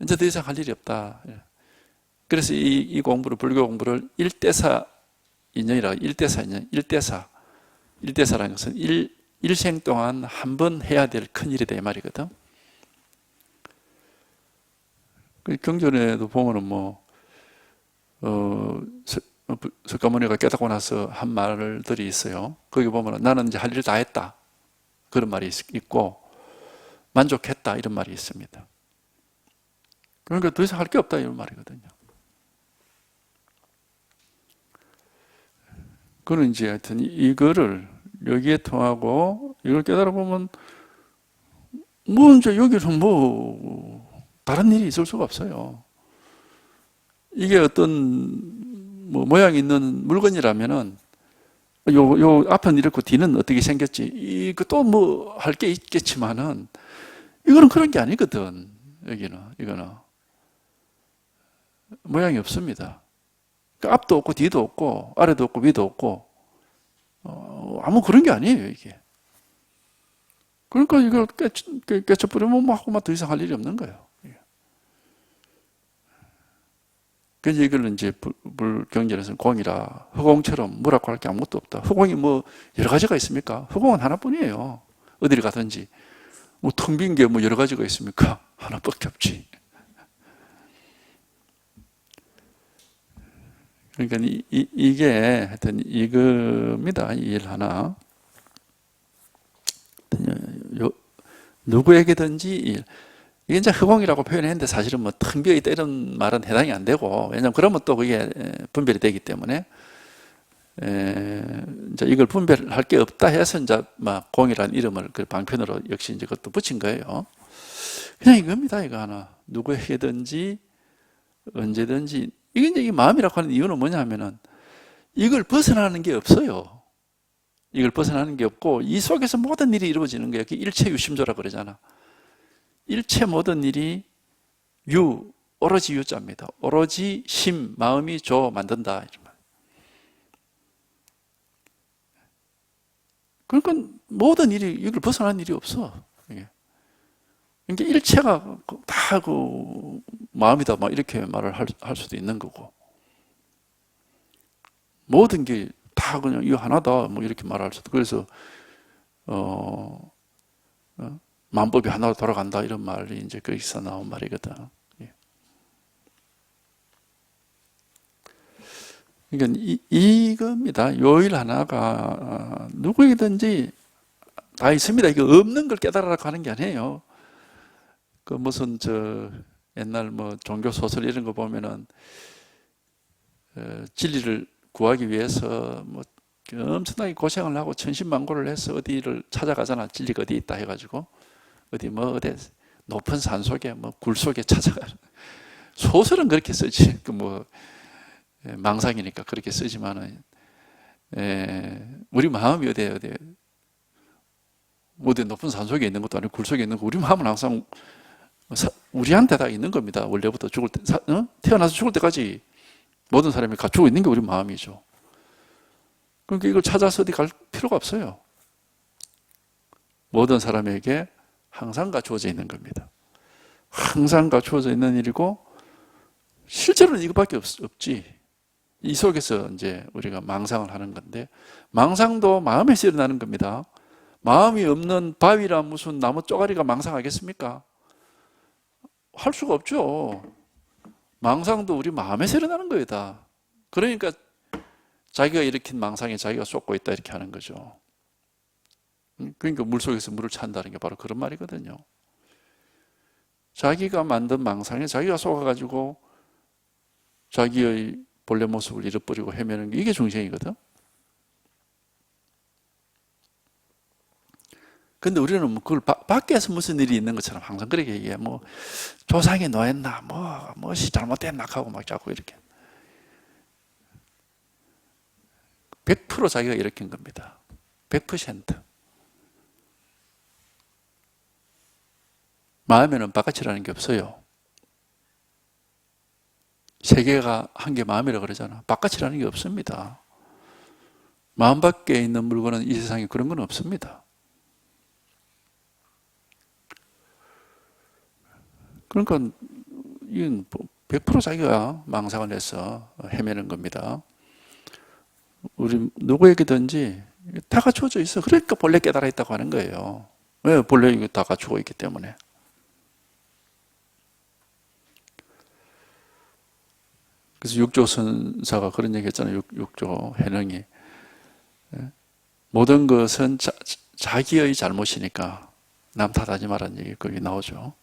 이제 더 이상 할 일이 없다. 그래서 이 공부를, 불교 공부를 일대사 인연이라고, 일대사 인연, 일대사라는 것은 일생 동안 한 번 해야 될 큰일이다 이 말이거든. 경전에도 보면은 뭐, 석가모니가 깨닫고 나서 한 말들이 있어요. 거기 보면 나는 이제 할 일 다 했다. 그런 말이 있고, 만족했다. 이런 말이 있습니다. 그러니까 더 이상 할 게 없다. 이런 말이거든요. 그는 이제 하여튼 이거를 여기에 통하고, 이걸 깨달아보면, 뭐 이제 여기는 뭐, 다른 일이 있을 수가 없어요. 이게 어떤 뭐 모양이 있는 물건이라면은 요 앞은 이렇고 뒤는 어떻게 생겼지, 이거 또 뭐 할 게 있겠지만은 이거는 그런 게 아니거든. 이거는 모양이 없습니다. 그러니까 앞도 없고 뒤도 없고 아래도 없고 위도 없고 아무 그런 게 아니에요 이게. 그러니까 이걸 깨쳐버리면 뭐 하고 더 이상 할 일이 없는 거예요. 그래서 이걸 이제 불경전에서는 공이라, 허공처럼 뭐라고 할 게 아무것도 없다. 허공이 뭐 여러 가지가 있습니까? 허공은 하나뿐이에요. 어디를 가든지. 뭐 텅 빈 게 뭐 여러 가지가 있습니까? 하나밖에 없지. 그러니까 이게 하여튼 이겁니다. 이 일 하나. 누구에게든지 이게 이제 허공이라고 표현했는데 사실은 뭐 텅 비어있다 이런 말은 해당이 안 되고, 왜냐면 그러면 또 그게 분별이 되기 때문에 이제 이걸 분별할 게 없다 해서 이제 막 공이라는 이름을 그 방편으로 역시 이제 그것도 붙인 거예요. 그냥 이겁니다. 이거 하나. 누구에게든지 언제든지, 이게 이제 이 마음이라고 하는 이유는 뭐냐 하면은 이걸 벗어나는 게 없어요. 이걸 벗어나는 게 없고 이 속에서 모든 일이 이루어지는 거예요. 일체 유심조라 그러잖아. 일체 모든 일이 오로지 유자입니다. 오로지 심, 마음이 조 만든다. 그러니까 모든 일이 이걸 벗어나는 일이 없어. 그러니까 일체가 다 그 마음이다, 막 이렇게 말을 할 수도 있는 거고, 모든 게 다 그냥 이거 하나다, 뭐 이렇게 말할 수도. 그래서 만법이 하나로 돌아간다 이런 말이 이제 거기서 나온 말이거든. 그러니까 이겁니다. 요일 하나가 누구에게든지 다 있습니다. 이거 없는 걸 깨달으라고 하는 게 아니에요. 그 무슨 옛날 뭐 종교 소설 이런 거 보면은 진리를 구하기 위해서 뭐 엄청나게 고생을 하고 천신만고를 해서 어디를 찾아가잖아. 진리가 어디 있다 해가지고 어디 높은 산 속에 뭐 굴 속에 찾아가. 소설은 그렇게 쓰지. 그 뭐 망상이니까 그렇게 쓰지만은 우리 마음이 어디 높은 산 속에 있는 것도 아니고 굴 속에 있는 거. 우리 마음은 항상 우리한테 다 있는 겁니다. 원래부터 죽을 때 태어나서 죽을 때까지 모든 사람이 갖추고 있는 게 우리 마음이죠. 그러니까 이걸 찾아서 어디 갈 필요가 없어요. 모든 사람에게 항상 갖추어져 있는 겁니다. 항상 갖추어져 있는 일이고 실제로는 이것밖에 없지. 이 속에서 이제 우리가 망상을 하는 건데 망상도 마음에서 일어나는 겁니다. 마음이 없는 바위랑 무슨 나무 쪼가리가 망상하겠습니까? 할 수가 없죠. 망상도 우리 마음에서 일어나는 거예요, 다. 그러니까 자기가 일으킨 망상에 자기가 쏟고 있다 이렇게 하는 거죠. 그러니까 물속에서 물을 찬다는 게 바로 그런 말이거든요. 자기가 만든 망상에 자기가 속아가지고 자기의 본래 모습을 잃어버리고 헤매는 게 이게 중생이거든. 근데 우리는 뭐 그걸 밖에서 무슨 일이 있는 것처럼 항상 그렇게 얘기해. 뭐 조상이 노했나, 무엇이 잘못됐나 하고 막 자꾸 이렇게 100% 자기가 일으킨 겁니다. 100%. 마음에는 바깥이라는 게 없어요. 세계가 한 개 마음이라고 그러잖아. 바깥이라는 게 없습니다. 마음 밖에 있는 물건은 이 세상에 그런 건 없습니다. 그러니까 이건 100% 자기가 망상을 해서 헤매는 겁니다. 우리 누구에게든지 다 갖추어져 있어. 그러니까 본래 깨달아 있다고 하는 거예요. 왜? 본래 이거 다 갖추고 있기 때문에. 그래서 육조선사가 그런 얘기 했잖아요. 육조 해능이. 모든 것은 자기의 잘못이니까 남 탓하지 말라는 얘기 거기 나오죠.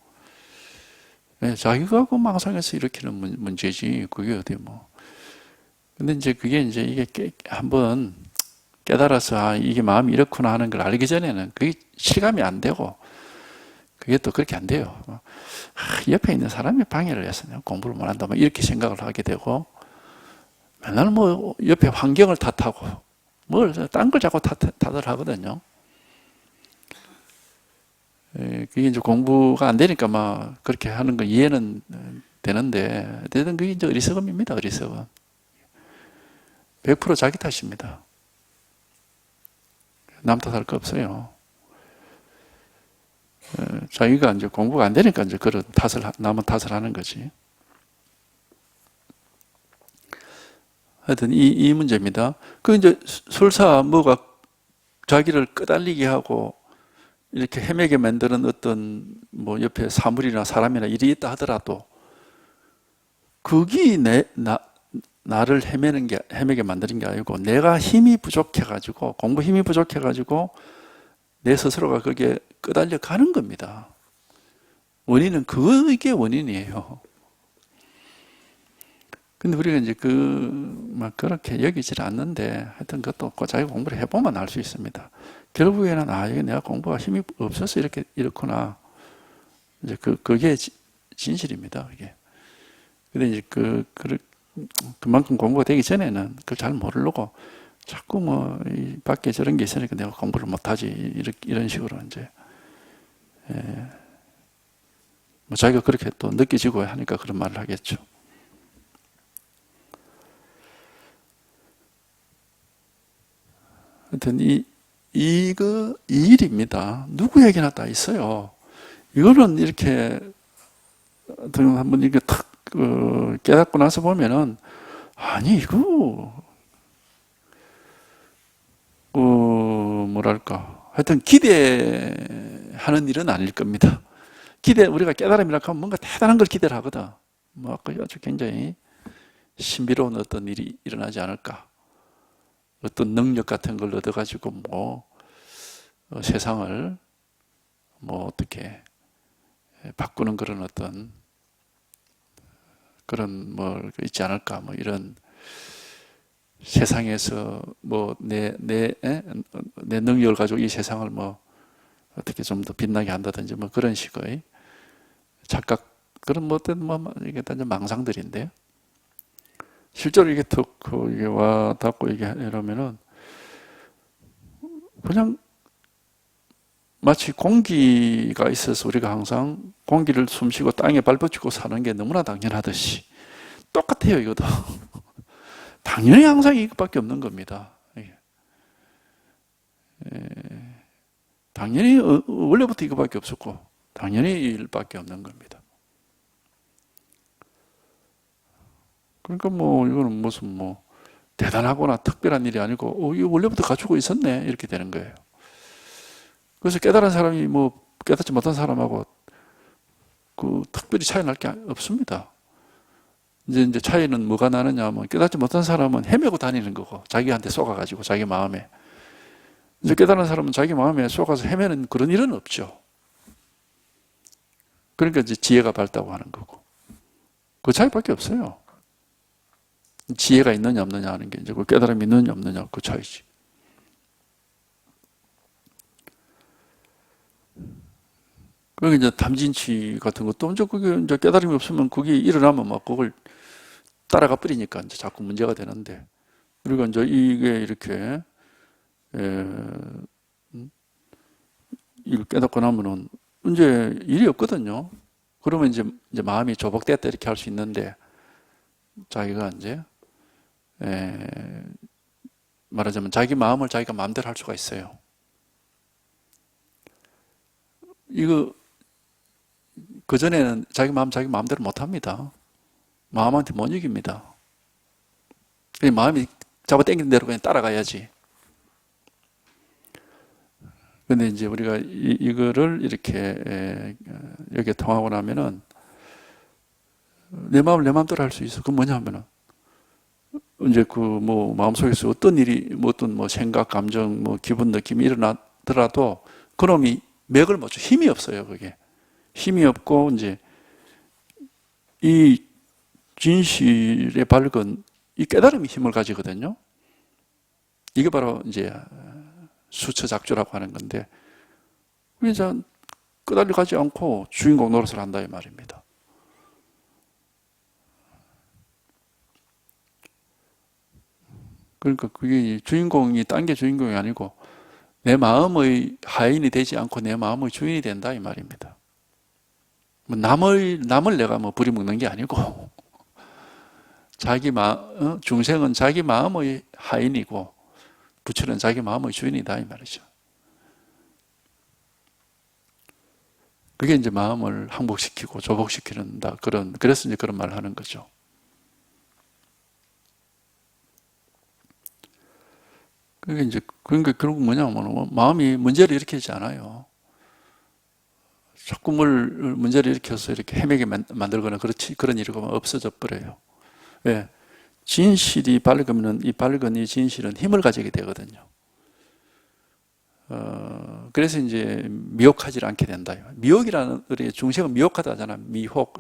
자기가 그 망상에서 일으키는 문제지. 그게 어디 뭐. 근데 이게 한번 깨달아서 이게 마음이 이렇구나 하는 걸 알기 전에는 그게 실감이 안 되고 그게 또 그렇게 안 돼요. 옆에 있는 사람이 방해를 해서 공부를 못 한다. 이렇게 생각을 하게 되고 맨날 뭐 옆에 환경을 탓하고 딴 걸 자꾸 탓을 하거든요. 그게 이제 공부가 안 되니까 막 그렇게 하는 거 이해는 되는데 어쨌든 그게 이제 어리석음입니다. 어리석음. 100% 자기 탓입니다. 남 탓할 거 없어요. 자기가 이제 공부가 안 되니까 이제 그런 남은 탓을 하는 거지. 하여튼 이 문제입니다. 그 이제 설사 뭐가 자기를 끄달리게 하고 이렇게 헤매게 만드는 어떤 뭐 옆에 사물이나 사람이나 일이 있다 하더라도 그게 나를 헤매게 만드는 게 아니고 내가 힘이 부족해가지고 공부 힘이 부족해가지고 내 스스로가 거기에 끄달려 가는 겁니다. 원인은 그게 원인이에요. 근데 우리가 이제 막 그렇게 여기질 않는데 하여튼 그것도 자기 공부를 해보면 알 수 있습니다. 결국에는 이게 내가 공부가 힘이 없어서 이렇구나. 이제 그게 진실입니다. 이게. 근데 이제 그만큼 공부가 되기 전에는 그걸 잘 모르고 자꾸 뭐, 이 밖에 저런 게 있으니까 내가 공부를 못하지. 이런 식으로 이제, 예, 뭐 자기가 그렇게 또 느껴지고 하니까 그런 말을 하겠죠. 하여튼 이 일입니다. 누구에게나 다 있어요. 이거는 이렇게 한번 이렇게 탁 깨닫고 나서 보면은 아니 이거 뭐랄까 하여튼 기대하는 일은 아닐 겁니다. 우리가 깨달음이라고 하면 뭔가 대단한 걸 기대를 하거든. 뭐 아까 아주 굉장히 신비로운 어떤 일이 일어나지 않을까. 어떤 능력 같은 걸 얻어가지고 뭐 세상을 뭐 어떻게 바꾸는 그런 어떤 그런 뭐 있지 않을까. 뭐 이런 세상에서 뭐 내 능력을 가지고 이 세상을 뭐 어떻게 좀 더 빛나게 한다든지 뭐 그런 식의 착각 그런 뭐 어떤 뭐 이게 다 망상들인데요. 실제로 이게 툭 이게 와 닿고 이게 이러면은 그냥 마치 공기가 있어서 우리가 항상 공기를 숨쉬고 땅에 발붙이고 사는 게 너무나 당연하듯이 똑같아요, 이것도. 당연히 항상 이것밖에 없는 겁니다. 당연히 원래부터 이것밖에 없었고 당연히 일밖에 없는 겁니다. 그러니까 뭐 이거는 무슨 뭐 대단하거나 특별한 일이 아니고 이거 원래부터 갖추고 있었네 이렇게 되는 거예요. 그래서 깨달은 사람이 뭐 깨닫지 못한 사람하고 그 특별히 차이 날 게 없습니다. 이제 차이는 뭐가 나느냐 하면 깨닫지 못한 사람은 헤매고 다니는 거고 자기한테 쏘가가지고 자기 마음에 이제 깨달은 사람은 자기 마음에 쏘가서 헤매는 그런 일은 없죠. 그러니까 이제 지혜가 밝다고 하는 거고 그 차이밖에 없어요. 지혜가 있느냐 없느냐 하는 게 이제 그 깨달음이 있느냐 없느냐 그 차이지. 그러니까 이제 탐진치 같은 것도 이제 그게 이제 깨달음이 없으면 그게 일어나면 막 그걸 따라가 버리니까 이제 자꾸 문제가 되는데 우리가 이제 이게 이렇게 이걸 깨닫고 나면은 이제 일이 없거든요. 그러면 이제 마음이 조복됐다 이렇게 할 수 있는데 자기가 이제 말하자면 자기 마음을 자기가 마음대로 할 수가 있어요. 이거 그전에는 자기 마음대로 못 합니다. 마음한테 못 이깁니다. 마음이 잡아당기는 대로 그냥 따라가야지. 근데 이제 우리가 이거를 이렇게 여기에 통하고 나면은 내 마음을 내 마음대로 할 수 있어. 그건 뭐냐 하면은 이제 그 뭐 마음속에서 어떤 일이 뭐 어떤 뭐 생각, 감정, 뭐 기분, 느낌이 일어나더라도 그놈이 맥을 못 쳐. 힘이 없어요, 그게. 힘이 없고 이제 이 진실의 밝은 이 깨달음이 힘을 가지거든요. 이게 바로 이제 수처작주라고 하는 건데 이제 끄달려 가지 않고 주인공 노릇을 한다 이 말입니다. 그러니까 그게 주인공이 딴 게 주인공이 아니고 내 마음의 하인이 되지 않고 내 마음의 주인이 된다 이 말입니다. 뭐 남을 내가 뭐 부리먹는 게 아니고 중생은 자기 마음의 하인이고 부처는 자기 마음의 주인이다 이 말이죠. 그게 이제 마음을 항복시키고 조복시키는다 그래서 이제 그런 말을 하는 거죠. 그러니까 결국 뭐냐면 마음이 문제를 일으키지 않아요. 자꾸 문제를 일으켜서 이렇게 헤매게 만들거나 그런 일이 없어져 버려요. 왜? 진실이 밝으면 이 밝은 이 진실은 힘을 가지게 되거든요. 그래서 이제 미혹하지 않게 된다. 미혹이라는 우리 중생은 미혹하다 하잖아. 미혹.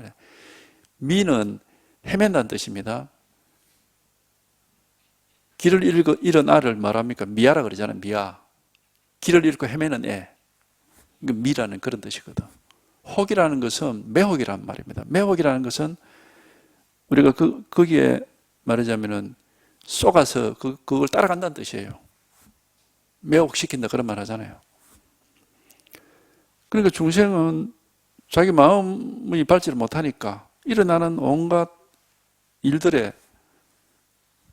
미는 헤맨다는 뜻입니다. 길을 잃은 아를 말합니까? 미아라 그러잖아요. 미아. 길을 잃고 헤매는 애. 미라는 그런 뜻이거든. 혹이라는 것은 매혹이란 말입니다. 매혹이라는 것은 우리가 거기에 말하자면은 쏘가서 그걸 따라간다는 뜻이에요. 매혹시킨다 그런 말 하잖아요. 그러니까 중생은 자기 마음이 밟지를 못하니까 일어나는 온갖 일들에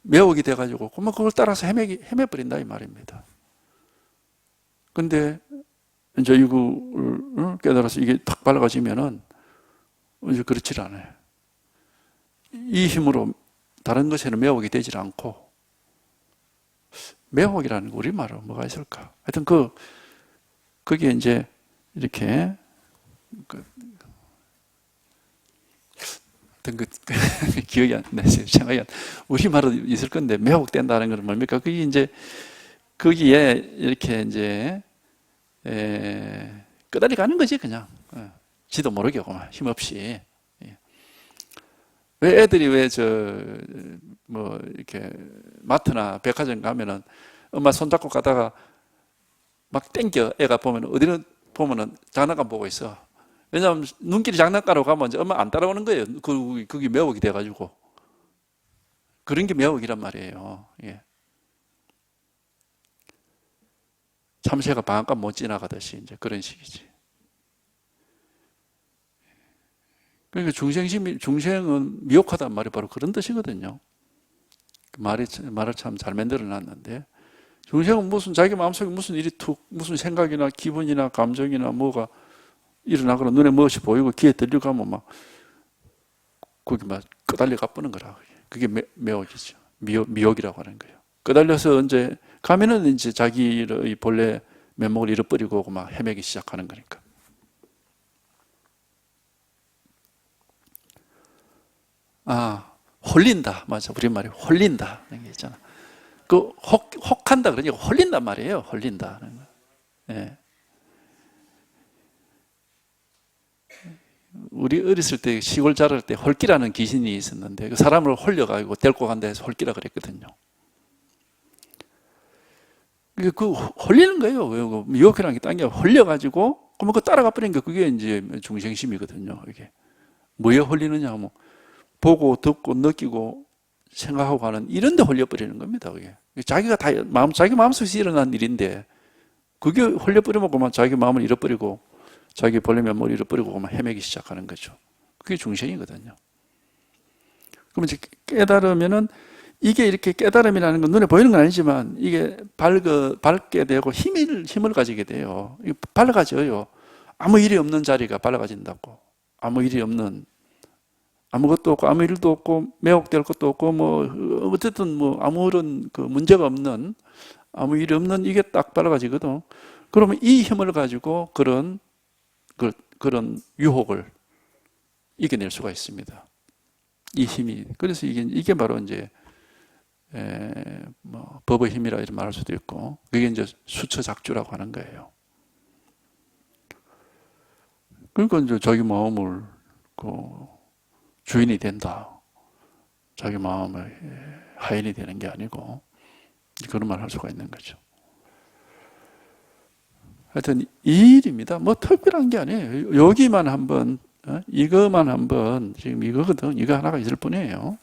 매혹이 돼가지고 그걸 따라서 헤매버린다 이 말입니다. 근데 이제 이걸 깨달아서 이게 탁 밝아지면은 이제 그렇지 않아요. 이 힘으로 다른 것에는 매혹이 되질 않고, 매혹이라는 거 우리말로 뭐가 있을까? 하여튼 거기에 이제 이렇게 어떤 기억이 안 나요. 생각이 안. 우리말로 있을 건데 매혹된다는 건 뭡니까? 그게 이제 거기에 이렇게 이제 끄달리 가는 거지 그냥. 지도 모르게 힘없이. 왜 애들이 뭐 이렇게 마트나 백화점 가면은 엄마 손잡고 가다가 막 땡겨. 애가 보면 어디는 보면은 장난감 보고 있어. 왜냐하면 눈길이 장난감으로 가면 이제 엄마 안 따라오는 거예요. 그게 매혹이 돼가지고. 그런 게 매혹이란 말이에요. 예. 참새가 방앗간 못 지나가듯이 이제 그런 식이지. 그러니까 중생은 미혹하다는 말이 바로 그런 뜻이거든요. 말을 참 잘 만들어 놨는데, 중생은 자기 마음속에 무슨 일이 무슨 생각이나 기분이나 감정이나 뭐가 일어나거나 눈에 무엇이 보이고 귀에 들리고 하면 거기 끄달려 가쁘는 거라. 그게 매혹이죠. 미혹이라고 하는 거예요. 끄달려서 이제 가면은 이제 자기의 본래 면목을 잃어버리고 막 헤매기 시작하는 거니까. 홀린다. 맞아. 우리말이 홀린다. 이런 게 있잖아. 혹한다 그러니까 홀린단 말이에요. 홀린다. 예. 우리 어렸을 때 시골 자랄 때 홀기라는 귀신이 있었는데 그 사람을 홀려가지고 데리고 간다 해서 홀기라 그랬거든요. 홀리는 거예요. 미혹이라는 게 딴 게 홀려가지고 그러면 따라가 버리는 게 그게 이제 중생심이거든요. 이게 뭐에 홀리느냐 하면 보고 듣고 느끼고 생각하고 하는 이런 데 홀려버리는 겁니다. 그게. 자기가 자기 마음속에서 일어난 일인데 그게 홀려버리면 그만 자기 마음을 잃어버리고 자기 본래 면목을 잃어버리고 그만 헤매기 시작하는 거죠. 그게 중생이거든요. 그러면 이제 깨달으면은 이게 이렇게 깨달음이라는 건 눈에 보이는 건 아니지만 이게 밝게 되고 힘을 가지게 돼요. 밝아져요. 아무 일이 없는 자리가 밝아진다고. 아무 일이 없는, 아무것도 없고 아무 일도 없고 매혹될 것도 없고 뭐 어쨌든 뭐 아무런 문제가 없는, 아무 일이 없는 이게 딱 밝아지거든. 그러면 이 힘을 가지고 그런 유혹을 이겨낼 수가 있습니다. 이 힘이. 그래서 이게 바로 이제 법의 힘이라 이렇게 말할 수도 있고, 그게 이제 수처작주라고 하는 거예요. 그러니까 이제 자기 마음을 주인이 된다. 자기 마음의 하인이 되는 게 아니고 그런 말 할 수가 있는 거죠. 하여튼 이 일입니다. 뭐 특별한 게 아니에요. 여기만 한번, 이거만 한번, 지금 이거거든. 이거 하나가 있을 뿐이에요.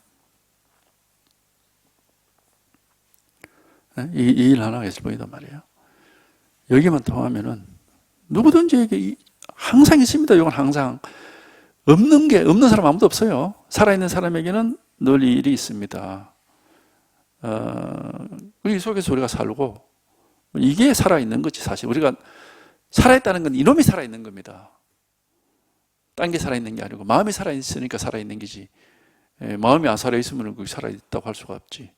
이 일 하나가 있을 뿐이단 말이에요. 여기만 통하면은 누구든지 이게 항상 있습니다. 이건 항상. 없는 사람 아무도 없어요. 살아있는 사람에게는 늘 이 일이 있습니다. 이 속에서 우리가 살고, 이게 살아있는 거지, 사실. 우리가 살아있다는 건 이놈이 살아있는 겁니다. 딴 게 살아있는 게 아니고, 마음이 살아있으니까 살아있는 거지. 마음이 안 살아있으면 그게 살아있다고 할 수가 없지.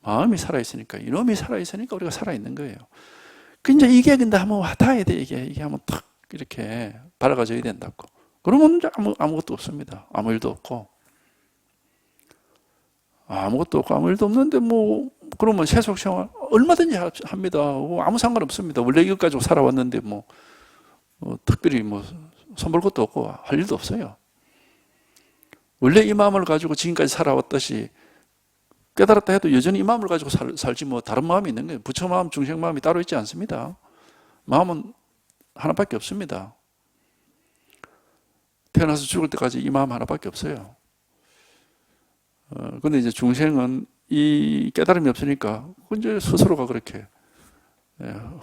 마음이 살아있으니까, 이놈이 살아있으니까 우리가 살아있는 거예요. 근데 이게 근데 한번 와닿아야 돼, 이게 한번 탁 이렇게 밝아져야 된다고. 그러면 아무것도 없습니다. 아무 일도 없고. 아무것도 없고 아무 일도 없는데 그러면 세속 생활 얼마든지 합니다. 아무 상관없습니다. 원래 이것 가지고 살아왔는데 특별히 손볼 것도 없고 할 일도 없어요. 원래 이 마음을 가지고 지금까지 살아왔듯이 깨달았다 해도 여전히 이 마음을 가지고 살지 다른 마음이 있는 거예요. 부처 마음, 중생 마음이 따로 있지 않습니다. 마음은 하나밖에 없습니다. 태어나서 죽을 때까지 이 마음 하나밖에 없어요. 근데 이제 중생은 이 깨달음이 없으니까 이제 스스로가 그렇게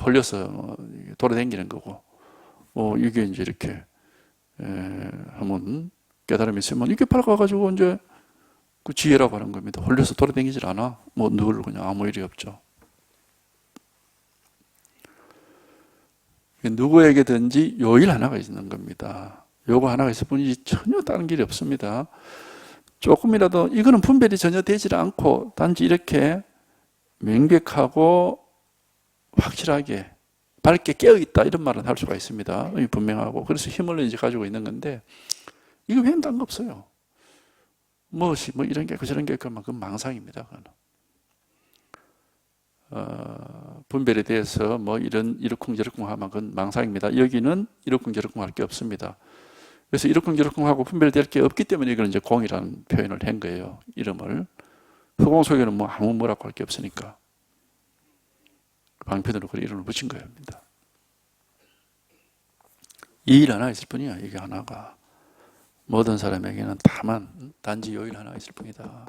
홀려서 돌아다니는 거고, 이게 이제 이렇게 하면 깨달음이 있으면 이게 밝아가지고 이제 그 지혜라고 하는 겁니다. 홀려서 돌아다니질 않아. 뭐 늘 그냥 아무 일이 없죠. 누구에게든지 요일 하나가 있는 겁니다. 요거 하나가 있을 뿐이지 전혀 다른 길이 없습니다. 조금이라도 이거는 분별이 전혀 되질 않고 단지 이렇게 명백하고 확실하게 밝게 깨어있다 이런 말은 할 수가 있습니다. 분명하고 그래서 힘을 이제 가지고 있는 건데 이거 외에는 다른 거 없어요. 무엇이 뭐 이런 게 있고 저런 게 있고 그건 망상입니다. 그건. 분별에 대해서 뭐 이러쿵저러쿵 하면 그건 망상입니다. 여기는 이러쿵저러쿵 할 게 없습니다. 그래서 이러쿵저러쿵 하고 분별될 게 없기 때문에 이걸 이제 공이라는 표현을 한 거예요. 이름을. 흑공 속에는 뭐 아무 뭐라고 할 게 없으니까. 방편으로 그 이름을 붙인 겁니다. 이 일 하나 있을 뿐이야, 이게 하나가. 모든 사람에게는 다만 단지 요 일 하나 있을 뿐이다.